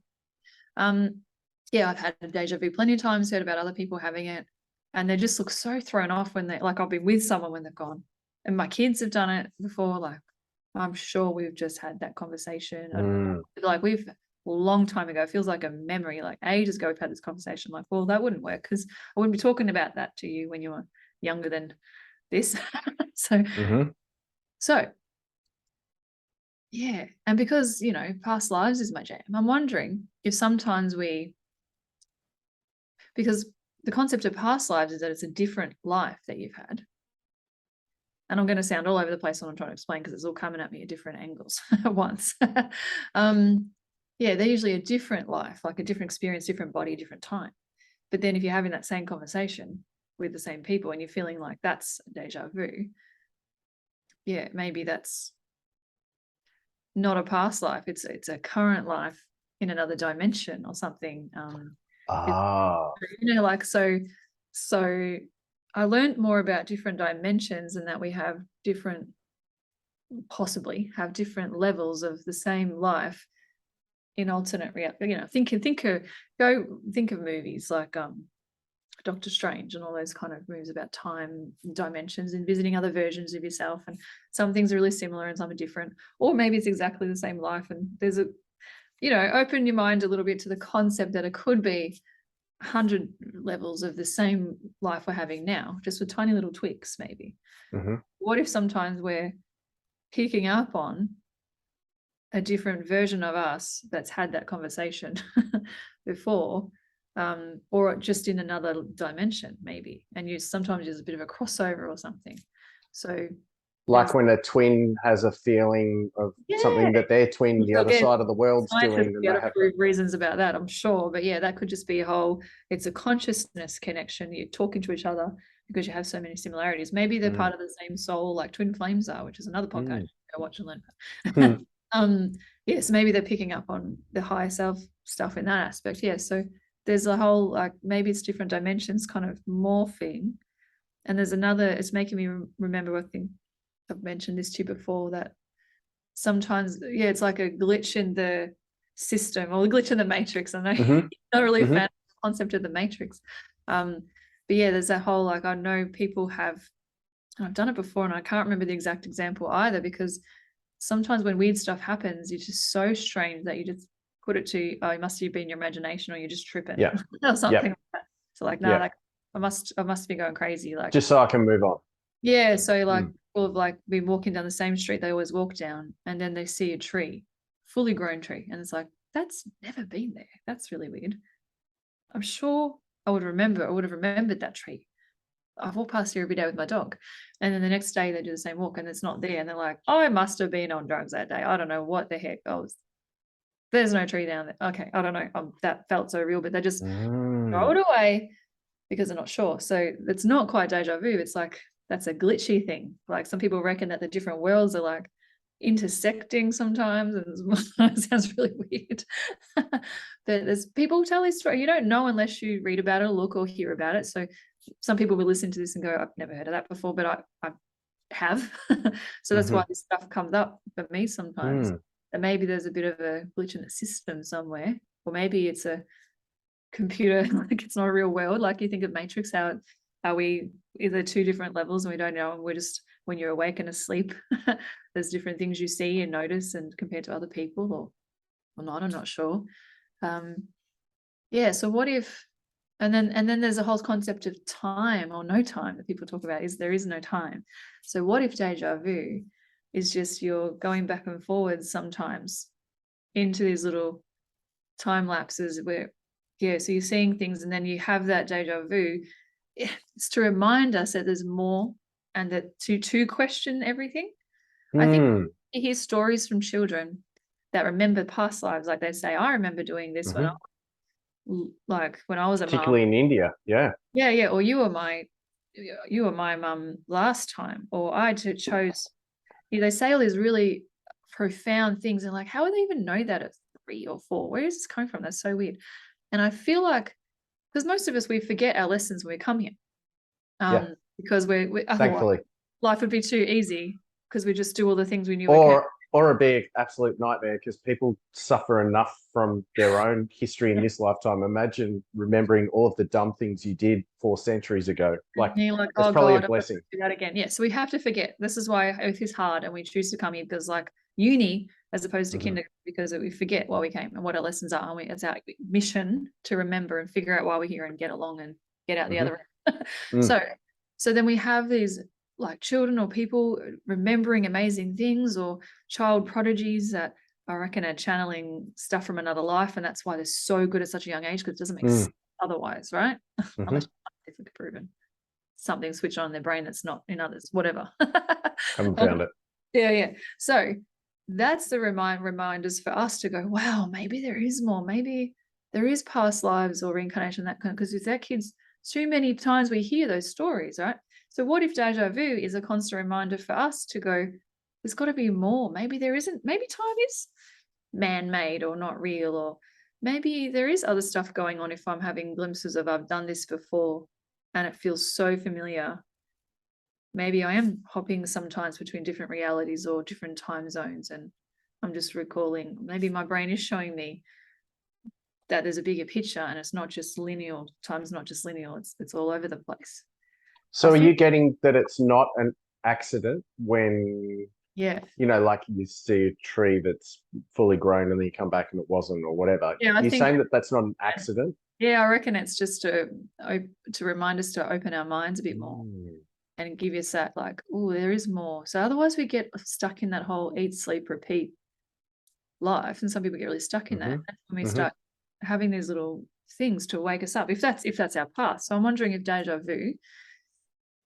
Yeah, I've had deja vu plenty of times, heard about other people having it, and they just look so thrown off when they, like, I'll be with someone when they're gone, and my kids have done it before. Like, I'm sure we've just had that conversation. Like, we've a long time ago, it feels like a memory, like ages ago we've had this conversation. Like, well, that wouldn't work because I wouldn't be talking about that to you when you were younger than this. So yeah, and because, you know, past lives is my jam, I'm wondering if sometimes because the concept of past lives is that it's a different life that you've had. And I'm going to sound all over the place when I'm trying to explain, because it's all coming at me at different angles at once. Yeah, they're usually a different life, like a different experience, different body, different time. But then if you're having that same conversation with the same people and you're feeling like that's deja vu, yeah, maybe that's not a past life. It's a current life in another dimension or something. You know, like, so I learned more about different dimensions, and that we have possibly have different levels of the same life in alternate reality. You know, think of movies like Doctor Strange and all those kind of movies about time dimensions and visiting other versions of yourself, and some things are really similar and some are different, or maybe it's exactly the same life, and there's open your mind a little bit to the concept that it could be 100 levels of the same life we're having now, just with tiny little tweaks maybe. What if sometimes we're picking up on a different version of us that's had that conversation before, or just in another dimension maybe, and sometimes there's a bit of a crossover or something. So like when a twin has a feeling of something that their twin the other side of the world's doing, and they have reasons about that, I'm sure. But yeah, that could just be it's a consciousness connection. You're talking to each other because you have so many similarities. Maybe they're part of the same soul, like twin flames are, which is another podcast go watch and learn about. So maybe they're picking up on the higher self stuff in that aspect. Yeah, so there's a whole, like, maybe it's different dimensions kind of morphing. And there's another, it's making me remember, I think I've mentioned this to you before, that sometimes, it's like a glitch in the system, or a glitch in the matrix. I know you're not really a fan of the concept of the matrix. But yeah, there's that whole, like, I know people have, I've done it before and I can't remember the exact example either, because sometimes when weird stuff happens, it's just so strange that you just put it to, oh, it must have been your imagination, or you're just tripping or something like that. So like, no, like I must be going crazy, like, just so I can move on. Yeah, so like people have like been walking down the same street they always walk down, and then they see a tree, fully grown tree, and it's like, that's never been there. That's really weird. I'm sure I would have remembered that tree. I've walked past here every day with my dog. And then the next day they do the same walk and it's not there. And they're like, oh, I must have been on drugs that day. I don't know what the heck. There's no tree down there. Okay, I don't know. That felt so real, but they just throw it away because they're not sure. So it's not quite deja vu. It's like, that's a glitchy thing. Like, some people reckon that the different worlds are like intersecting sometimes, and it sounds really weird. But there's people tell this story. You don't know unless you read about it, or look, or hear about it. So some people will listen to this and go, I've never heard of that before, but I have. So that's why this stuff comes up for me sometimes. And maybe there's a bit of a glitch in the system somewhere, or maybe it's a computer, like it's not a real world. Like you think of Matrix, how we either two different levels and we don't know, and we're just, when you're awake and asleep, there's different things you see and notice, and compared to other people, or not, I'm not sure. So what if, and then there's a whole concept of time or no time that people talk about, there is no time. So what if deja vu is just you're going back and forwards sometimes into these little time lapses where, so you're seeing things and then you have that deja vu. It's to remind us that there's more, and that to question everything. I think you hear stories from children that remember past lives. Like they say, I remember doing this when I was a mum. Particularly in India. Yeah. Yeah. Or you were my mum last time, or I chose. They say all these really profound things, and like, how would they even know that at 3 or 4? Where is this coming from? That's so weird. And I feel like, because most of us, we forget our lessons when we come here, because we otherwise Thankfully. life would be too easy because we just do all the things we knew. Or a big absolute nightmare, because people suffer enough from their own history in this lifetime. Imagine remembering all of the dumb things you did 4 centuries ago. Like, it's probably a blessing. Do that again. Yeah. So we have to forget. This is why oath is hard, and we choose to come here because, like, uni as opposed to kindergarten, because we forget why we came and what our lessons are. And it's our mission to remember and figure out why we're here and get along and get out the other end. So then we have these, like, children or people remembering amazing things, or child prodigies that I reckon are channeling stuff from another life, and that's why they're so good at such a young age, because it doesn't make sense otherwise, right? Unless it's proven something switched on in their brain that's not in others, whatever. Haven't found it. Yeah. So that's the reminders for us to go, wow, maybe there is more. Maybe there is past lives or reincarnation, that kind of, because with our kids, too many times we hear those stories, right? So what if deja vu is a constant reminder for us to go, there's got to be more. Maybe there isn't. Maybe time is man-made or not real, or maybe there is other stuff going on if I'm having glimpses of I've done this before and it feels so familiar. Maybe I am hopping sometimes between different realities or different time zones, and I'm just recalling, maybe my brain is showing me that there's a bigger picture and it's not just linear. Time's not just linear. It's all over the place. So are you getting that it's not an accident when, like you see a tree that's fully grown and then you come back and it wasn't, or whatever? You're saying that that's not an accident? Yeah, I reckon it's just to remind us to open our minds a bit more and give us that, like, oh, there is more. So otherwise we get stuck in that whole eat, sleep, repeat life, and some people get really stuck in that. That's when we start having these little things to wake us up, if that's our path. So I'm wondering if deja vu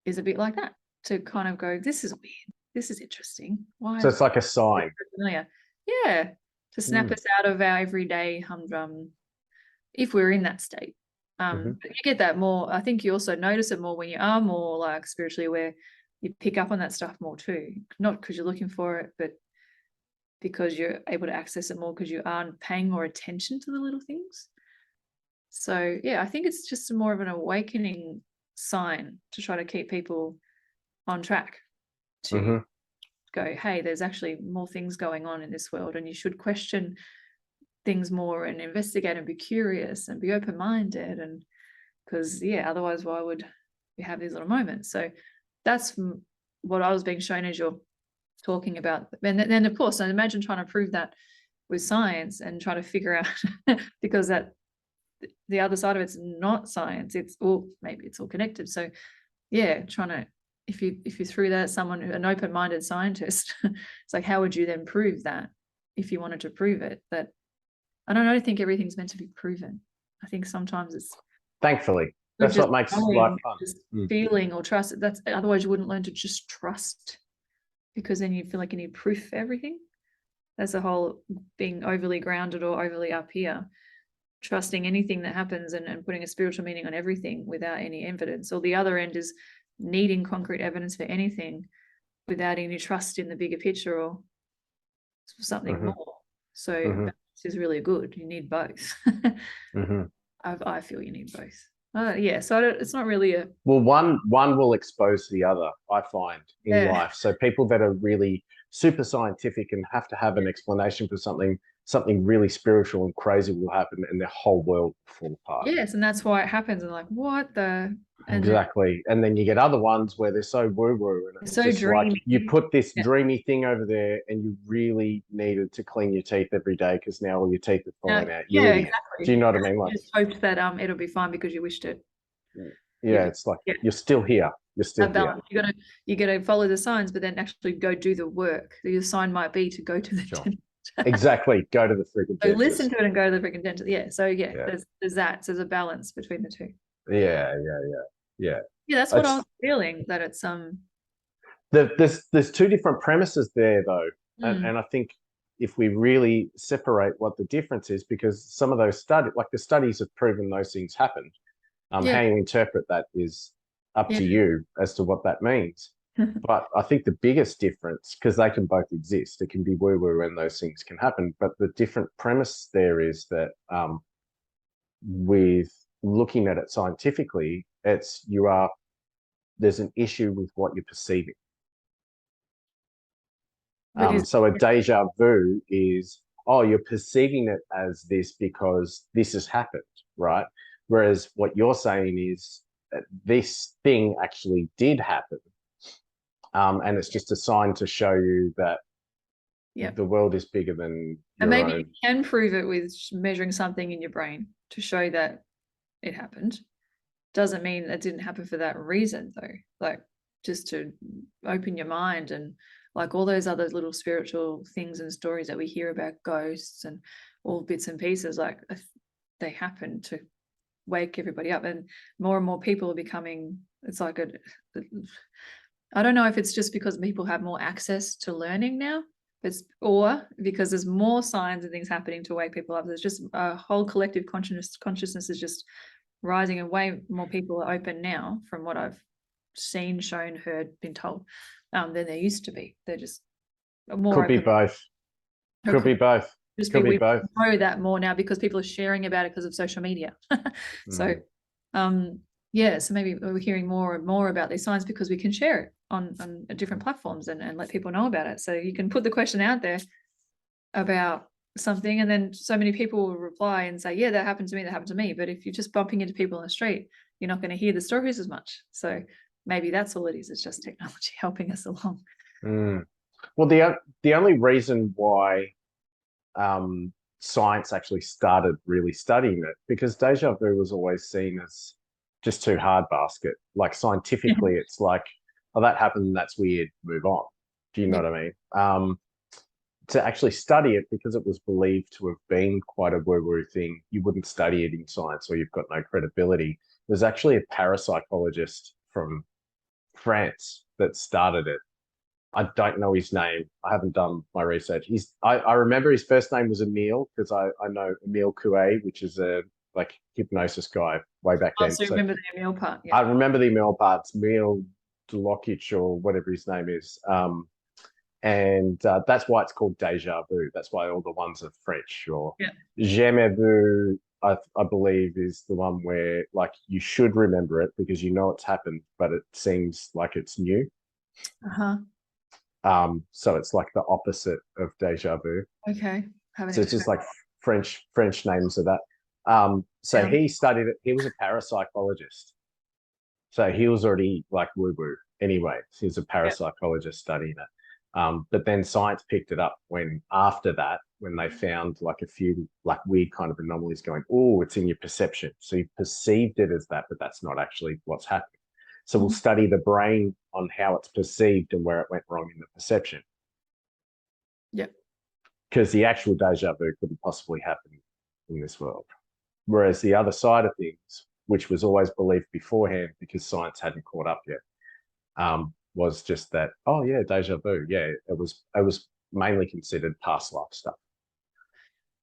is a bit like that, to kind of go, this is weird, this is interesting. Why? So it's like a sign. Familiar. Yeah, to snap us out of our everyday humdrum, if we're in that state. But you get that more. I think you also notice it more when you are more, like, spiritually aware. You pick up on that stuff more too, not because you're looking for it, but because you're able to access it more because you are paying more attention to the little things. So yeah, I think it's just more of an awakening sign to try to keep people on track to go, hey, there's actually more things going on in this world, and you should question things more and investigate and be curious and be open-minded. And because otherwise why would we have these little moments? So that's what I was being shown as you're talking about. And then of course, I imagine trying to prove that with science and try to figure out because that the other side of it's not science, it's all, maybe it's all connected. So trying to, if you threw that at someone, an open-minded scientist, it's like, how would you then prove that if you wanted to prove it? That I don't think everything's meant to be proven. I think sometimes it's, thankfully, that's what makes life fun. Just feeling or trust. That's, otherwise you wouldn't learn to just trust, because then you feel like you need proof for everything. That's the whole being overly grounded or overly up here, trusting anything that happens and putting a spiritual meaning on everything without any evidence. Or the other end is needing concrete evidence for anything without any trust in the bigger picture or something more. So balance is really good. You need both. I feel you need both. So it's not really a... Well, one will expose the other, I find, in life. So people that are really super scientific and have to have an explanation for something really spiritual and crazy will happen, and their whole world will fall apart. Yes, and that's why it happens. And like, what the... Exactly. And then you get other ones where they're so woo-woo, and it's so dreamy. Like, you put this dreamy thing over there and you really needed to clean your teeth every day because now all your teeth are falling out. Exactly. Do you know what I mean? Like, you just hoped that it'll be fine because you wished it. It's like you're still here. You're still here. You gotta follow the signs, but then actually go do the work. The sign might be to go to the dentist. Exactly. Go to the freaking dentist. Listen to it and go to the freaking dentist. There's that. So there's a balance between the two. Yeah, that's what I was feeling, that it's there's two different premises there though, and I think if we really separate what the difference is, because some of those the studies have proven those things happened. Yeah. How you interpret that is up Yeah. to you as to what that means. But I think the biggest difference, because they can both exist, it can be woo-woo and those things can happen. But the different premise there is that with looking at it scientifically, there's an issue with what you're perceiving. So a deja vu is, oh, you're perceiving it as this because this has happened, right? Whereas what you're saying is that this thing actually did happen. And it's just a sign to show you that the world is bigger than and your maybe own. you can prove it with measuring something in your brain to show that it happened. Doesn't mean it didn't happen for that reason, though. Like, just to open your mind, and like all those other little spiritual things and stories that we hear about ghosts and all bits and pieces, like they happen to wake everybody up, and more people are becoming, it's like I don't know if it's just because people have more access to learning now, or because there's more signs and things happening to wake people up. There's just a whole collective consciousness is just rising, and way more people are open now, from what I've seen, shown, heard, been told, than there used to be. They're just more Could be open. both. Could be both. Just Could be we both. know that more now because people are sharing about it because of social media. So yeah, so maybe we're hearing more and more about these signs because we can share it on different platforms and let people know about it. So you can put the question out there about something, and then so many people will reply and say, yeah, that happened to me, that happened to me. But if you're just bumping into people on the street, you're not going to hear the stories as much. So maybe that's all it is. It's just technology helping us along. Well, the only reason why science actually started really studying it, because deja vu was always seen as just too hard basket. Like scientifically, it's like, oh, that happened, that's weird, move on. Do you know what I mean? To actually study it, because it was believed to have been quite a woo-woo thing, you wouldn't study it in science or you've got no credibility. There's actually a parapsychologist from France that started it. I don't know his name. I haven't done my research. I remember his first name was Emile, because I know Emile Coué, which is a hypnosis guy way back then. Also remember the Emile part. Yeah. I remember the Emile parts, Emile Delokic or whatever his name is. And that's why it's called deja vu. That's why all the ones are French. Or jamais vu, I believe, is the one where like you should remember it because you know it's happened, but it seems like it's new. So it's like the opposite of deja vu. Okay. So it's just like French names of that. So he studied it. He was a parapsychologist. So he was already like woo-woo anyway. He was a parapsychologist studying it. But then science picked it up after that, when they found like a few like weird kind of anomalies going, oh, it's in your perception. So you perceived it as that, but that's not actually what's happening. So we'll study the brain on how it's perceived and where it went wrong in the perception. Yeah. Because the actual deja vu couldn't possibly happen in this world. Whereas the other side of things, which was always believed beforehand because science hadn't caught up yet, was just that, oh yeah, deja vu. Yeah, it was mainly considered past life stuff.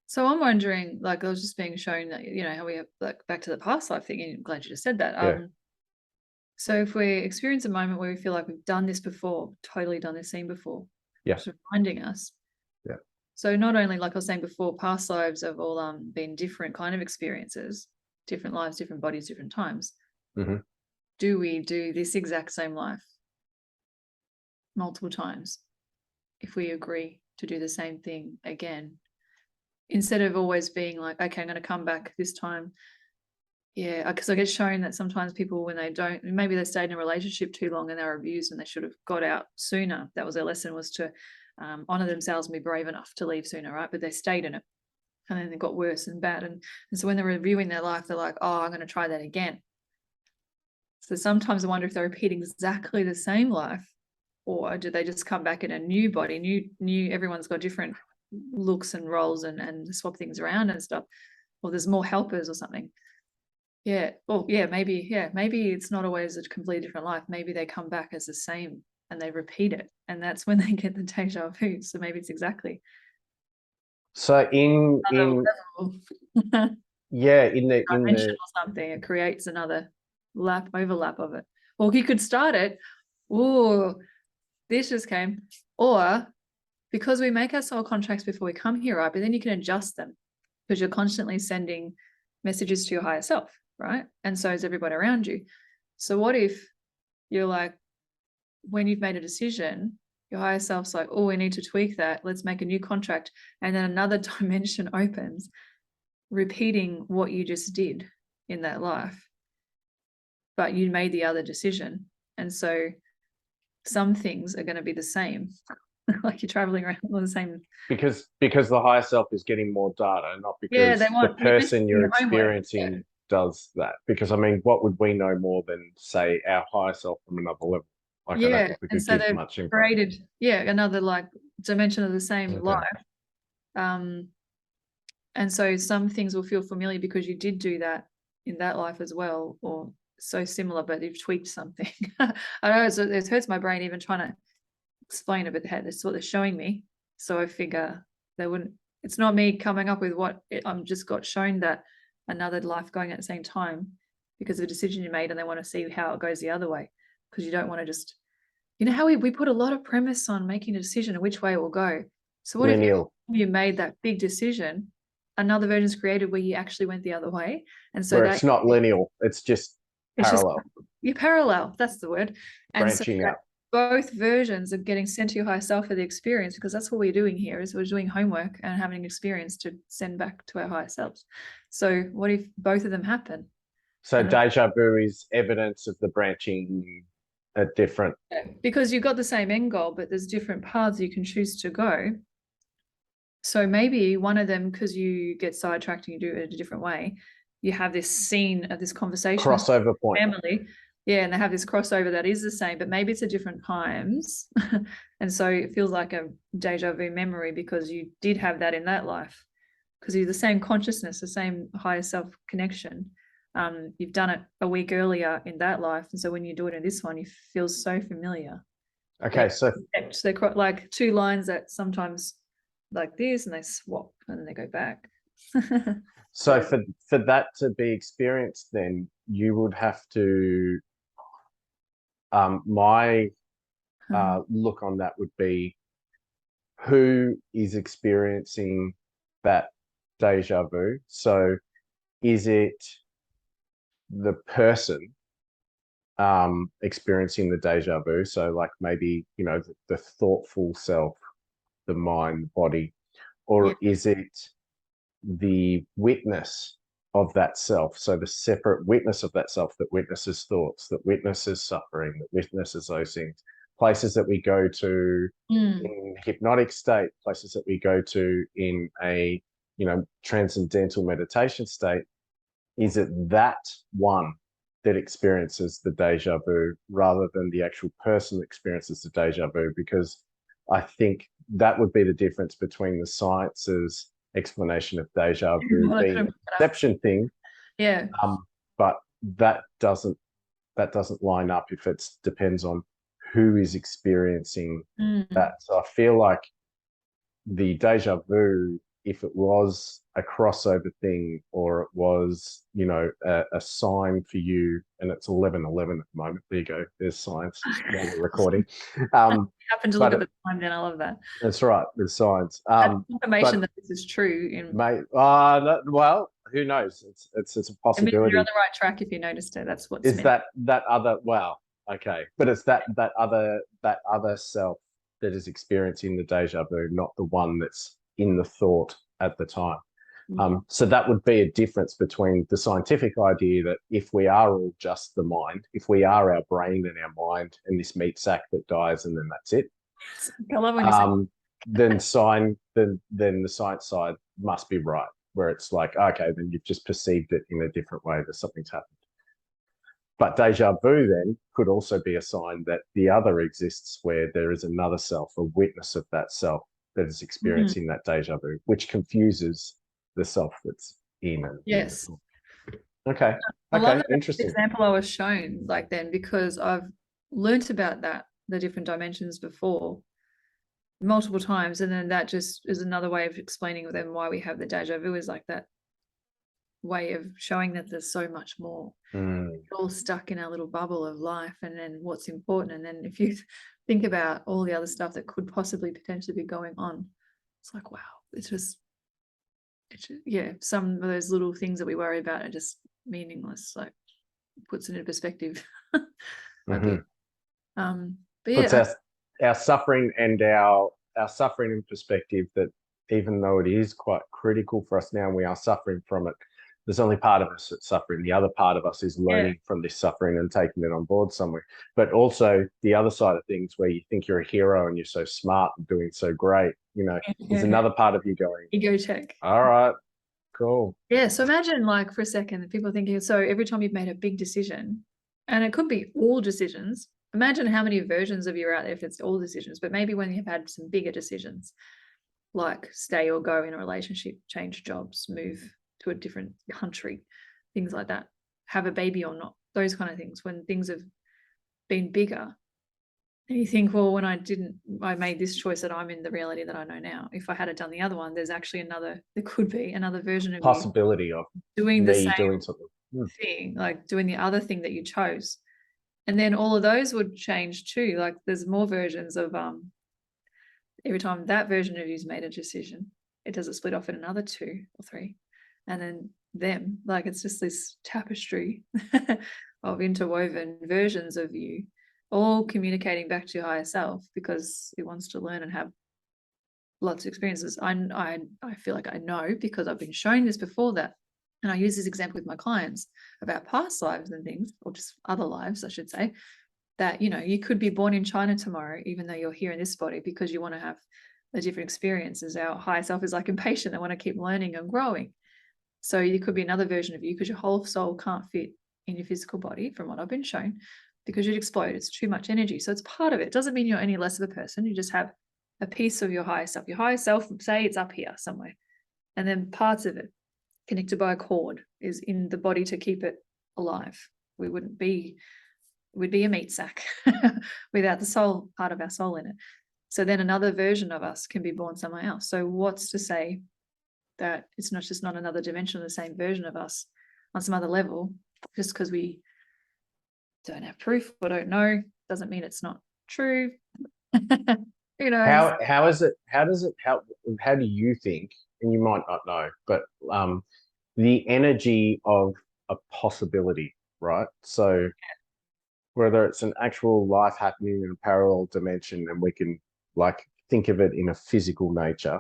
So I'm wondering, like I was just being shown that, you know, how we have like back to the past life thing, and I'm glad you just said that. So if we experience a moment where we feel like we've done this before, totally done this scene before, just reminding us. Yeah. So not only, like I was saying before, past lives have all been different kind of experiences, different lives, different bodies, different times. Do we do this exact same life multiple times if we agree to do the same thing again, instead of always being like, okay, I'm going to come back this time? Yeah, because I get shown that sometimes people, when they don't, maybe they stayed in a relationship too long and they were abused and they should have got out sooner. That was their lesson, was to honor themselves and be brave enough to leave sooner, right? But they stayed in it, and then it got worse and bad. And so when they're reviewing their life, they're like, oh, I'm going to try that again. So sometimes I wonder if they're repeating exactly the same life, or do they just come back in a new body, new, everyone's got different looks and roles and swap things around and stuff, or there's more helpers or something. Yeah. Well, maybe it's not always a completely different life. Maybe they come back as the same and they repeat it, and that's when they get the deja vu. So maybe it's exactly So in Another level. yeah, in the Dimension or something, it creates another overlap of it. Or you could start it. Oh, this just came. Or because we make our soul contracts before we come here, right? But then you can adjust them because you're constantly sending messages to your higher self, right? And so is everybody around you. So what if you're like, when you've made a decision, your higher self's like, oh, we need to tweak that. Let's make a new contract. And then another dimension opens, repeating what you just did in that life. But you made the other decision. And so some things are going to be the same. Like you're traveling around all the same. because the higher self is getting more data, not because they want the person you're homework. experiencing does that. Because I mean, what would we know more than say our higher self from another level? Like I don't think we could give much info. Created, another like dimension of the same life. And so some things will feel familiar because you did do that in that life as well, or so similar, but you've tweaked something. I know it hurts my brain even trying to explain it, but that's what they're showing me. So I figure it's not me coming up with I'm just got shown that another life going at the same time because of a decision you made, and they want to see how it goes the other way, because you don't want to just, how we put a lot of premise on making a decision and which way it will go. So what Lineal. if you made that big decision, another version is created where you actually went the other way, and so where it's not lineal, it's just parallel. You're parallel, that's the word. And branching out. Both versions are getting sent to your higher self for the experience, because that's what we're doing here, is we're doing homework and having an experience to send back to our higher selves. So what if both of them happen? So deja vu is evidence of the branching at different. Because you've got the same end goal, but there's different paths you can choose to go. So maybe one of them, because you get sidetracked and you do it a different way, you have this scene of this conversation. Crossover point. Family. Yeah, and they have this crossover that is the same, but maybe it's at different times. And so it feels like a deja vu memory because you did have that in that life, because you're the same consciousness, the same higher self connection. You've done it a week earlier in that life. And so when you do it in this one, you feel so familiar. Okay, so they're like two lines that sometimes like this and they swap and then they go back. So for that to be experienced, then you would have to my look on that would be, who is experiencing that deja vu? So is it the person experiencing the deja vu? So like maybe, the thoughtful self, the mind, body, or is it the witness of that self? So the separate witness of that self that witnesses thoughts, that witnesses suffering, that witnesses those things, places that we go to in hypnotic state, places that we go to in a, transcendental meditation state. Is it that one that experiences the deja vu rather than the actual person that experiences the deja vu? Because I think that would be the difference between the science's explanation of deja vu being a perception thing, but that doesn't line up if it depends on who is experiencing that. So I feel like the deja vu, if it was a crossover thing, or it was, a sign for you, and it's 11:11 at the moment. There you go. There's science while we're recording. I happen to look at the time, then I love that. That's right. There's science. Confirmation that this is true. Well, who knows? It's a possibility. You're on the right track if you noticed it. That's what's that other. Well, okay, but it's that other self that is experiencing the deja vu, not the one that's in the thought at the time. So that would be a difference between the scientific idea that if we are all just the mind, if we are our brain and our mind and this meat sack that dies and then that's it, I love when you say then the science side must be right, where it's like, okay, then you've just perceived it in a different way, that something's happened. But deja vu then could also be a sign that the other exists, where there is another self, a witness of that self that is experiencing that deja vu, which confuses the self that's in it. Yes. Okay. I love that interesting example I was shown because I've learnt about the different dimensions before. multiple times, and then that just is another way of explaining with them why we have the deja vu, is like that way of showing that there's so much more. We're all stuck in our little bubble of life, and then what's important. And then if you think about all the other stuff that could possibly potentially be going on, it's like, wow, it's just yeah, some of those little things that we worry about are just meaningless. Like, puts it in perspective a bit. But Puts yeah, our suffering and our suffering in perspective, that even though it is quite critical for us now and we are suffering from it, there's only part of us that's suffering. The other part of us is learning from this suffering and taking it on board somewhere. But also the other side of things, where you think you're a hero and you're so smart and doing so great, you know, there's another part of you going, ego check. all right, cool. Yeah, so imagine, like, for a second, people thinking, so every time you've made a big decision, and it could be all decisions, imagine how many versions of you are out there if it's all decisions. But maybe when you've had some bigger decisions, like stay or go in a relationship, change jobs, move to a different country, things like that, have a baby or not, those kind of things, when things have been bigger, and you think, well, when I made this choice, that I'm in the reality that I know now. If I had done the other one, there's actually there could be another version of Possibility you of doing the same doing something thing, like doing the other thing that you chose. And then all of those would change too. Like, there's more versions of every time that version of you's made a decision, it does split off in another 2 or 3, and then them. Like, it's just this tapestry of interwoven versions of you, all communicating back to your higher self, because it wants to learn and have lots of experiences. I feel like I know, because I've been shown this before, that, and I use this example with my clients about past lives and things, or just other lives, I should say, that, you know, you could be born in China tomorrow, even though you're here in this body, because you want to have the different experiences. Our higher self is like impatient. They want to keep learning and growing. So you could be another version of you, because your whole soul can't fit in your physical body, from what I've been shown, because you'd explode. It's too much energy. So it's part of it. It doesn't mean you're any less of a person. You just have a piece of your higher self. Your higher self, say it's up here somewhere, and then parts of it connected by a cord is in the body to keep it alive. We'd be a meat sack without the soul, part of our soul in it. So then another version of us can be born somewhere else. So what's to say that it's not another dimension of the same version of us on some other level, just because we don't have proof or don't know, doesn't mean it's not true. Who knows? How do you think, and you might not know, but the energy of a possibility, right? So whether it's an actual life happening in a parallel dimension and we can like think of it in a physical nature,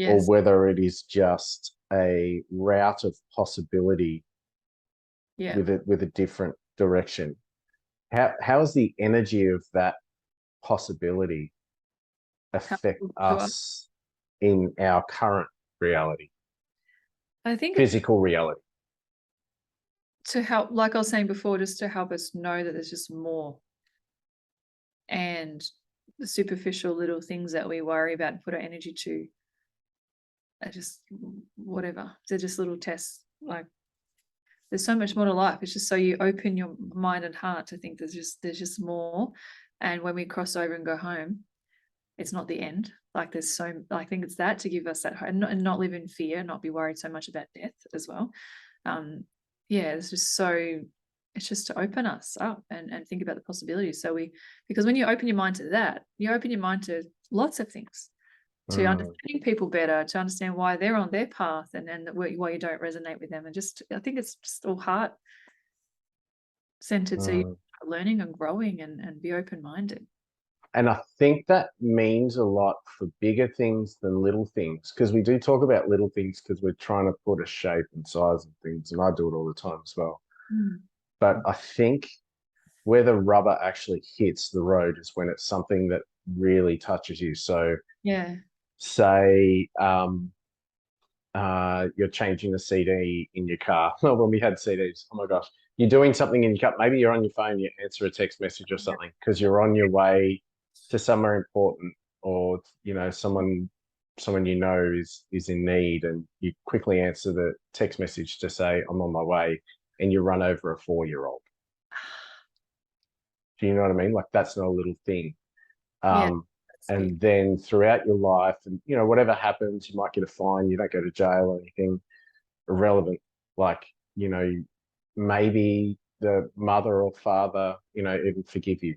or whether it is just a route of possibility with a different direction. How is the energy of that possibility affect us in our current reality? I think physical reality. To help, like I was saying before, just to help us know that there's just more. And the superficial little things that we worry about and put our energy to are just whatever. They're just little tests. Like, there's so much more to life. It's just so you open your mind and heart to think there's just more. And when we cross over and go home, it's not the end. Like, I think it's that, to give us that hope, and not live in fear, not be worried so much about death as well. It's just to open us up and think about the possibilities. Because when you open your mind to that, you open your mind to lots of things, to understanding people better, to understand why they're on their path, and why you don't resonate with them. And I think it's just all heart centered. So you start learning and growing and be open-minded. And I think that means a lot for bigger things than little things, because we do talk about little things because we're trying to put a shape and size and things, and I do it all the time as well. But I think where the rubber actually hits the road is when it's something that really touches you. So say you're changing the CD in your car. When we had CDs, oh my gosh, you're doing something in your car. Maybe you're on your phone, you answer a text message or something because you're on your way to somewhere important, or someone is in need, and you quickly answer the text message to say I'm on my way, and you run over a 4-year-old. Do you know what I mean? Like, that's not a little thing. And then throughout your life, and whatever happens, you might get a fine, you don't go to jail or anything, irrelevant. Like, maybe the mother or father, even forgive you.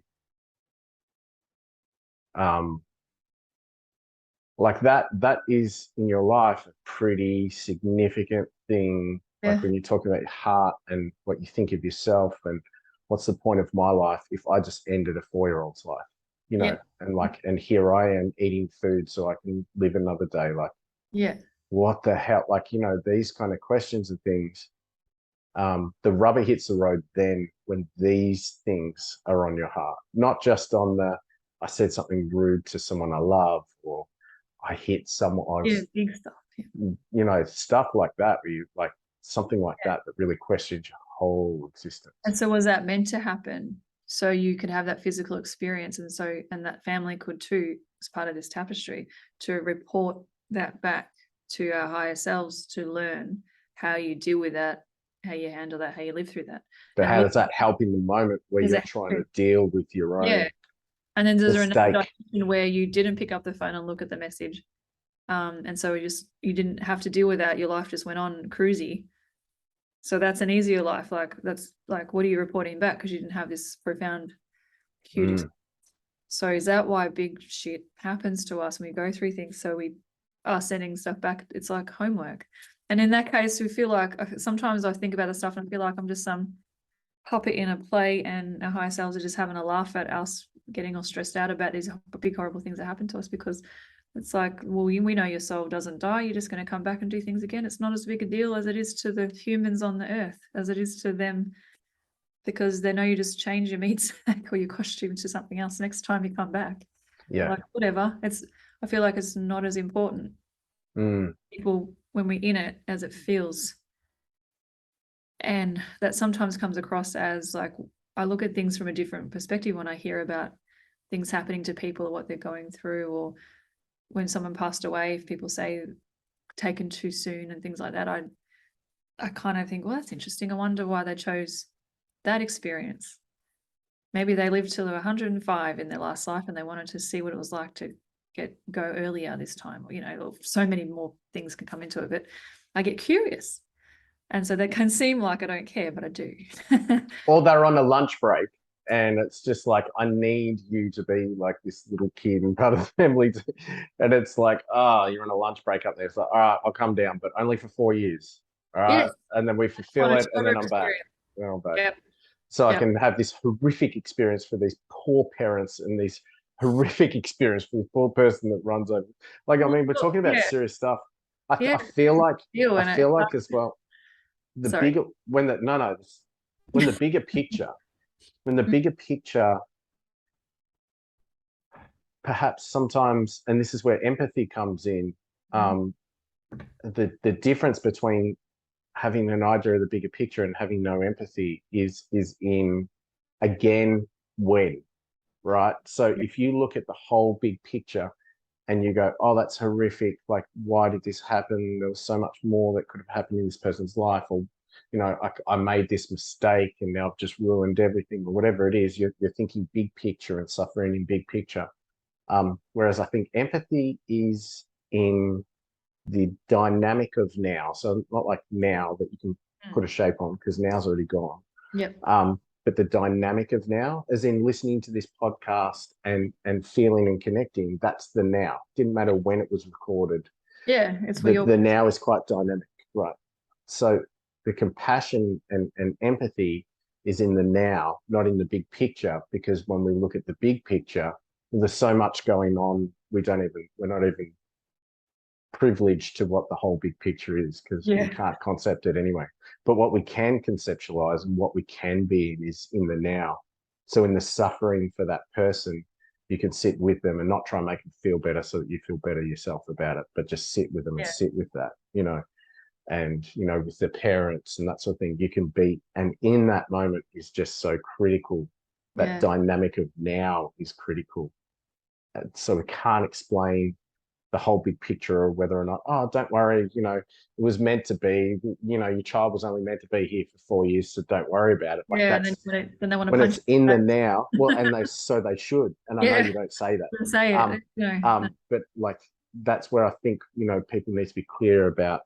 Like that is in your life a pretty significant thing. Like when you're talking about your heart and what you think of yourself, and what's the point of my life if I just ended a 4-year-old's life, and here I am eating food so I can live another day. Like, what the hell? Like, these kind of questions and things. The rubber hits the road then when these things are on your heart, not just on I said something rude to someone I love, or I hit someone. Big stuff. Stuff like that, where you like something like that really questions your whole existence. And so was that meant to happen so you could have that physical experience, and that family could too, as part of this tapestry, to report that back to our higher selves, to learn how you deal with that, how you handle that, how you live through that. But how does that help in the moment where you're trying to deal with your own and then there's another mistake? dimension where you didn't pick up the phone and look at the message, and so you didn't have to deal with that. Your life just went on cruisy. So that's an easier life. Like, that's like, what are you reporting back? Because you didn't have this profound acute experience. So is that why big shit happens to us when we go through things? So we are sending stuff back. It's like homework. And in that case, we feel like, sometimes I think about the stuff and I feel like I'm just some puppet in a play, and our higher selves are just having a laugh at us getting all stressed out about these big horrible things that happen to us, because it's like, well, we know your soul doesn't die. You're just going to come back and do things again. It's not as big a deal as it is to the humans on the earth, as it is to them, because they know you just change your meat sack or your costume to something else next time you come back. Like, whatever. I feel like it's not as important. People, when we're in it, as it feels. And that sometimes comes across as like, I look at things from a different perspective when I hear about things happening to people or what they're going through, or when someone passed away, if people say taken too soon and things like that, I kind of think, well, that's interesting. I wonder why they chose that experience. Maybe they lived till 105 in their last life and they wanted to see what it was like to go earlier this time. Or, so many more things can come into it, but I get curious. And so that can seem like I don't care, but I do. Or they're on a lunch break, and it's just like, I need you to be like this little kid and part of the family. And it's like, you're on a lunch break up there. It's like, all right, I'll come down, but only for 4 years. All right. And then we fulfill it, and then I'm back. So I can have this horrific experience for these poor parents, and this horrific experience for the poor person that runs over. Like, I mean, we're talking about serious stuff. I feel like as well, when the bigger picture, perhaps sometimes, and this is where empathy comes in, the difference between having an idea of the bigger picture and having no empathy is in, again, when, right? So if you look at the whole big picture and you go, oh, that's horrific, like, why did this happen? There was so much more that could have happened in this person's life, or I made this mistake and now I've just ruined everything, or whatever it is. You're thinking big picture and suffering in big picture. Whereas I think empathy is in the dynamic of now. So not like now that you can put a shape on, because now's already gone. But the dynamic of now, as in listening to this podcast and feeling and connecting, that's the now. Didn't matter when it was recorded. It's the now is quite dynamic, right? So the compassion and empathy is in the now, not in the big picture, because when we look at the big picture, there's so much going on, we're not even privileged to what the whole big picture is, because we can't concept it anyway. But what we can conceptualize and what we can be in is in the now. So in the suffering for that person, you can sit with them and not try and make them feel better so that you feel better yourself about it, but just sit with them and sit with that, and with the parents and that sort of thing, you can be, and in that moment is just so critical. That dynamic of now is critical. And so we can't explain the whole big picture, or whether or not, oh, don't worry, you know, it was meant to be, you know, your child was only meant to be here for 4 years, so don't worry about it. Like, Yeah, that's then they want to when punch it's in you the back. now. Well, and they should. And I know Yeah, you don't say that. say it. But like, that's where I think, you know, people need to be clear about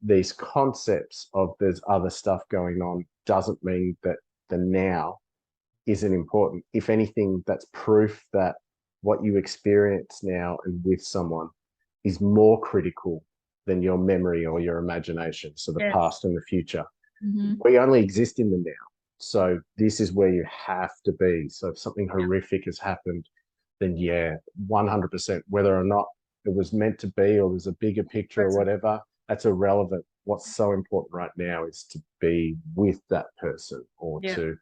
these concepts of there's other stuff going on doesn't mean that the now isn't important. If anything, that's proof that what you experience now and with someone is more critical than your memory or your imagination. So the past and the future. We only exist in the now. So this is where you have to be. So if something horrific has happened, then 100%, whether or not it was meant to be or there's a bigger picture or whatever, that's irrelevant. What's so important right now is to be with that person, or to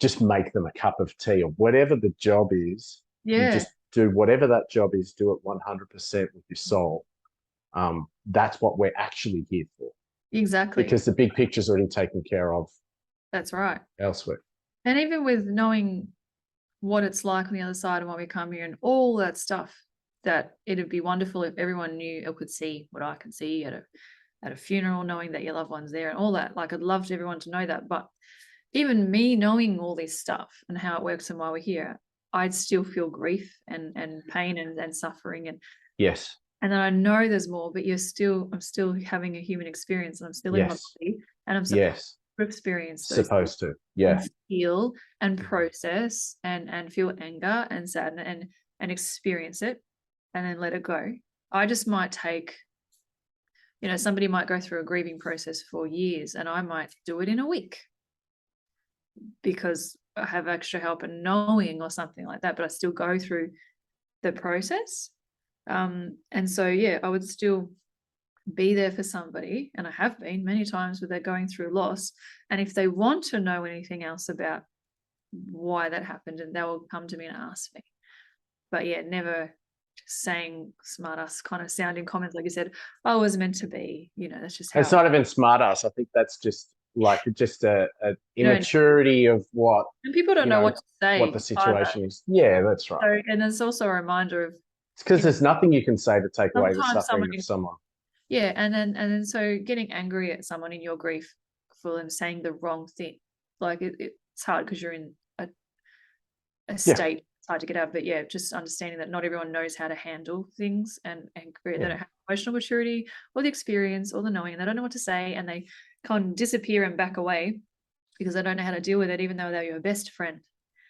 just make them a cup of tea, or whatever the job is. You just do whatever that job is, do it 100% with your soul. That's what we're actually here for. Exactly. Because the big picture's already taken care of. That's right. Elsewhere. And even with knowing what it's like on the other side and why we come here and all that stuff, that it'd be wonderful if everyone knew or could see what I can see at a funeral, knowing that your loved one's there and all that. Like, I'd love everyone to know that. But even me knowing all this stuff and how it works and why we're here, I'd still feel grief and pain and suffering. And yes. And then I know there's more, but I'm still having a human experience, and I'm still in my body, and I'm supposed to experience those supposed to, and feel and process and feel anger and sadness and experience it, and then let it go. I just might take, you know, somebody might go through a grieving process for years, and I might do it in a week because I have extra help and knowing or something like that, but I still go through the process. And so, I would still be there for somebody, and I have been many times where they're going through loss. And if they want to know anything else about why that happened, and they will come to me and ask me. But never just saying smart ass kind of sounding comments like you said, oh, it was meant to be, you know, that's just how it's not even smart ass. I think that's just a immaturity of what, and people don't know what to say, what the situation is. Yeah, that's right. So, and there's also a reminder of, it's because there's nothing you can say to take away the suffering of someone. Yeah, and then so getting angry at someone in your grief for them saying the wrong thing, like it's hard because you're in a state. It's hard to get out, but just understanding that not everyone knows how to handle things, and they don't have emotional maturity or the experience or the knowing, and they don't know what to say, and they can disappear and back away because they don't know how to deal with it, even though they're your best friend.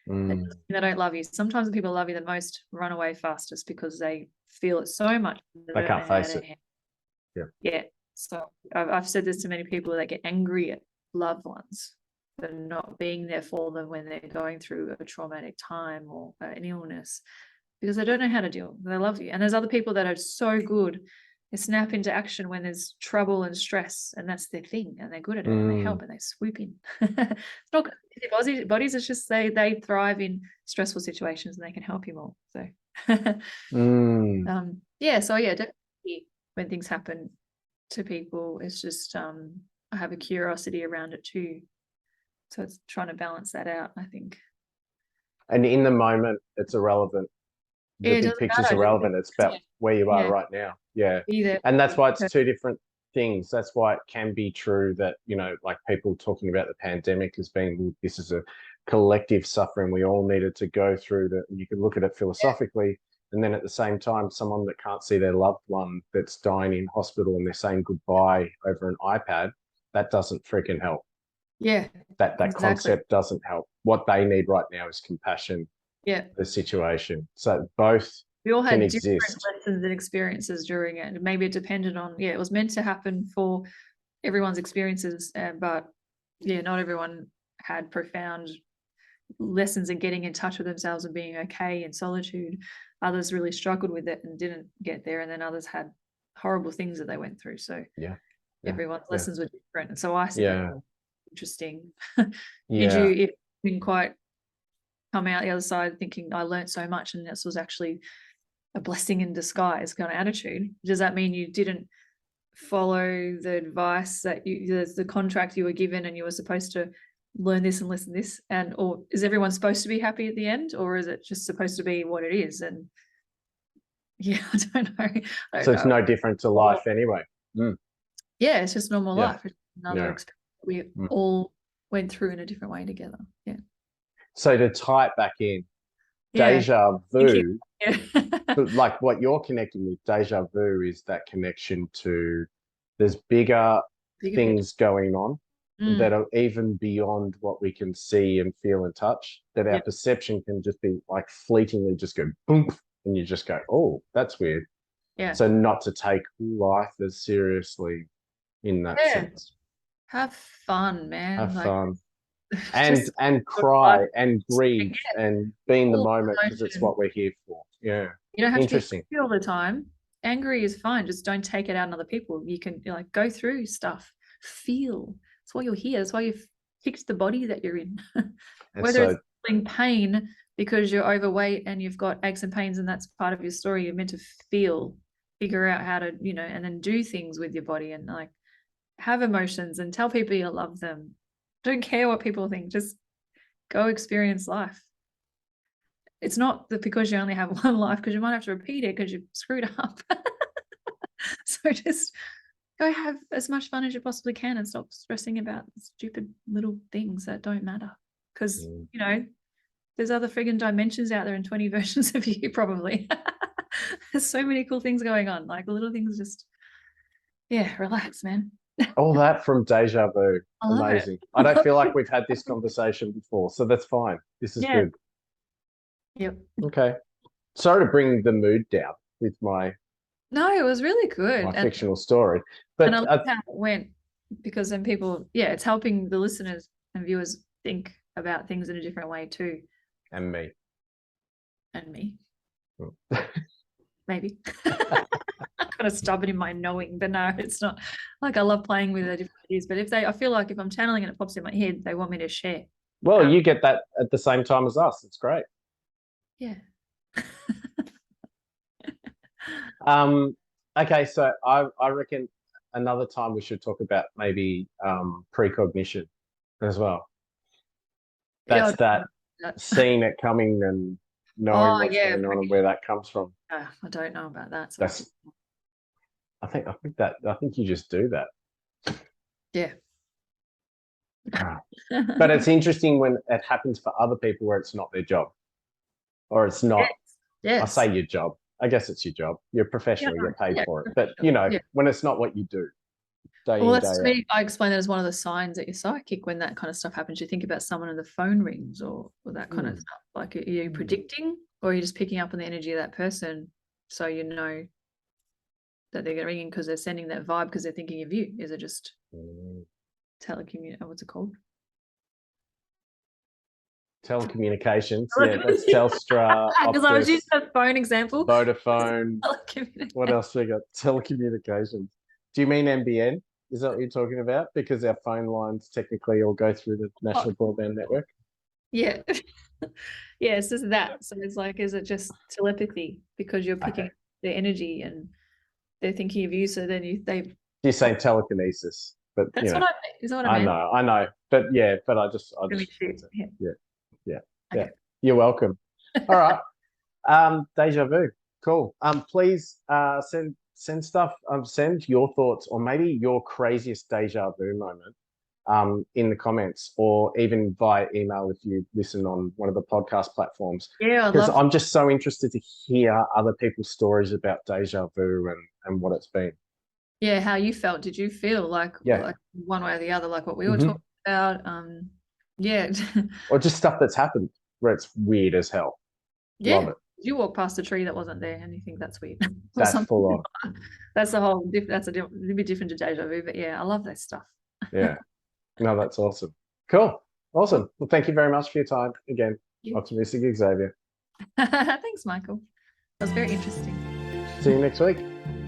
They don't love you. Sometimes the people love you the most run away fastest because they feel it so much. They can't face it. Yeah. So I've said this to many people that get angry at loved ones for not being there for them when they're going through a traumatic time or an illness, because they don't know how to deal. They love you. And there's other people that are so good. They snap into action when there's trouble and stress, and that's their thing, and they're good at it, and they help, and they swoop in. It's not good. Bodies, it's just they thrive in stressful situations, and they can help you more. So, definitely when things happen to people, it's just I have a curiosity around it too. So it's trying to balance that out, I think. And in the moment, it's irrelevant. The big picture's irrelevant. It's about where you are right now. And that's why it's two different things. That's why it can be true that, you know, like people talking about the pandemic as being, this is a collective suffering we all needed to go through. That you can look at it philosophically, and then at the same time, someone that can't see their loved one that's dying in hospital and they're saying goodbye over an iPad, that doesn't freaking help. That concept doesn't help. What they need right now is compassion. The situation. So both we all had can different exist. lessons and experiences during it. And maybe it depended on, it was meant to happen for everyone's experiences, but not everyone had profound lessons in getting in touch with themselves and being okay in solitude. Others really struggled with it and didn't get there, and then others had horrible things that they went through. So everyone's lessons were different. And so I said, interesting. Did you quite come out the other side thinking I learned so much and this was actually a blessing in disguise kind of attitude? Does that mean you didn't follow the advice that the contract you were given, and you were supposed to learn this and listen this, or is everyone supposed to be happy at the end, or is it just supposed to be what it is? And Yeah, I don't know. I don't So it's know. no different to life anyway. Yeah, it's just normal Yeah. life. It's another Yeah. experience we Mm. all went through in a different way together. Yeah. So to tie it back in, Yeah. deja vu, Yeah. but like what you're connecting with deja vu is that connection to there's bigger Bigger things going on Mm. that are even beyond what we can see and feel and touch, that our Yeah. perception can just be like fleetingly just go boom, and you just go, oh, that's weird. Yeah. So not to take life as seriously in that Yeah. sense. Have fun, man. Have Like, fun. just And good cry life. and grieve and be in the All moment because it's emotion. what we're here for. Yeah. You don't have Interesting. to be happy all the time. Angry is fine. Just don't take it out on other people. You can like go through stuff, feel. That's why you're here. That's why you've fixed the body that you're in. And Whether so it's feeling pain because you're overweight and you've got aches and pains and that's part of your story, you're meant to feel, figure out how to, and then do things with your body and like have emotions and tell people you love them. Don't care what people think. Just go experience life. It's not that because you only have one life, because you might have to repeat it because you've screwed up. So just go have as much fun as you possibly can and stop stressing about stupid little things that don't matter. Because, there's other friggin' dimensions out there and 20 versions of you probably. There's so many cool things going on. Like little things just, relax, man. all that from deja vu. I love it. Amazing. I don't feel like we've had this conversation before, so that's fine. This is good. Yep. Okay. Sorry to bring the mood down with my No, it was really good. my fictional story, but and I love how it went because then people, it's helping the listeners and viewers think about things in a different way too. and me. Maybe. I'm kind of stubborn in my knowing, but no, it's not. Like I love playing with the different ideas, but I feel like if I'm channeling and it pops in my head, they want me to share. Well, you get that at the same time as us. It's great. Yeah. Okay, so I reckon another time we should talk about maybe precognition as well. That's that seeing it coming and knowing what's going on and where that comes from. I don't know about that. So That's I think you just do that. Yeah. But it's interesting when it happens for other people where it's not their job. Or it's not I say your job. I guess it's your job. You're a professional, you get paid for it. But when it's not what you do. That's to me, I explain that as one of the signs that you're psychic when that kind of stuff happens. You think about someone and the phone rings or that kind of stuff. Like, are you predicting or are you just picking up on the energy of that person so you know that they're ringing because they're sending that vibe because they're thinking of you? Is it just telecommunication? What's it called? Telecommunications. Yeah, that's Telstra. Because I was using a phone example. Vodafone. What else we got? Telecommunications. Do you mean NBN? Is that what you're talking about? Because our phone lines technically all go through the National Broadband Network. Yeah. Yeah, it's just that. So it's like, is it just telepathy because you're picking up their energy and they're thinking of you? So then you're saying telekinesis, but that's what I mean. Is what I mean. I know, but I just yeah. You're welcome. All right. Deja vu. Cool. Please send stuff. Send your thoughts or maybe your craziest deja vu moment in the comments or even via email if you listen on one of the podcast platforms. Yeah, because I'm just so interested to hear other people's stories about deja vu and what it's been. Yeah, how you felt. Did you feel like one way or the other, like what we were talking about? Or just stuff that's happened where it's weird as hell. Yeah. Love it. You walk past a tree that wasn't there and you think that's weird. That's full on. That's a whole that's a little bit different to deja vu, but I love that stuff. Yeah. No, that's awesome. Cool. Awesome. Well, thank you very much for your time again. Optimistic Xavier. Thanks, Michael. That was very interesting. See you next week.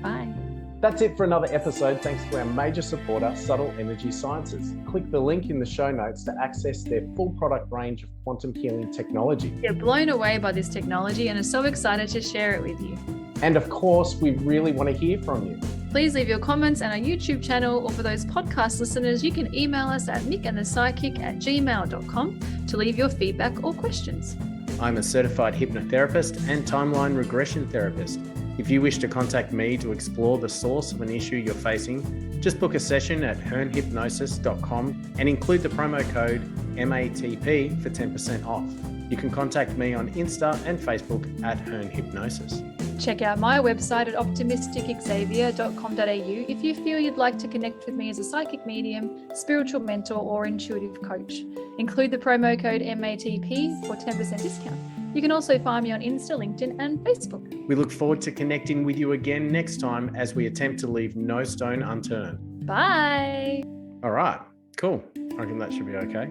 Bye. That's it for another episode. Thanks to our major supporter, Subtle Energy Sciences. Click the link in the show notes to access their full product range of quantum healing technology. We're blown away by this technology and are so excited to share it with you. And of course, we really want to hear from you. Please leave your comments on our YouTube channel, or for those podcast listeners, you can email us at mickandthepsychic@gmail.com to leave your feedback or questions. I'm a certified hypnotherapist and timeline regression therapist. If you wish to contact me to explore the source of an issue you're facing, just book a session at hernhypnosis.com and include the promo code MATP for 10% off. You can contact me on Insta and Facebook at hernhypnosis. Check out my website at optimisticxavier.com.au if you feel you'd like to connect with me as a psychic medium, spiritual mentor, or intuitive coach. Include the promo code MATP for 10% discount. You can also find me on Insta, LinkedIn, and Facebook. We look forward to connecting with you again next time as we attempt to leave no stone unturned. Bye. All right, cool. I reckon that should be okay.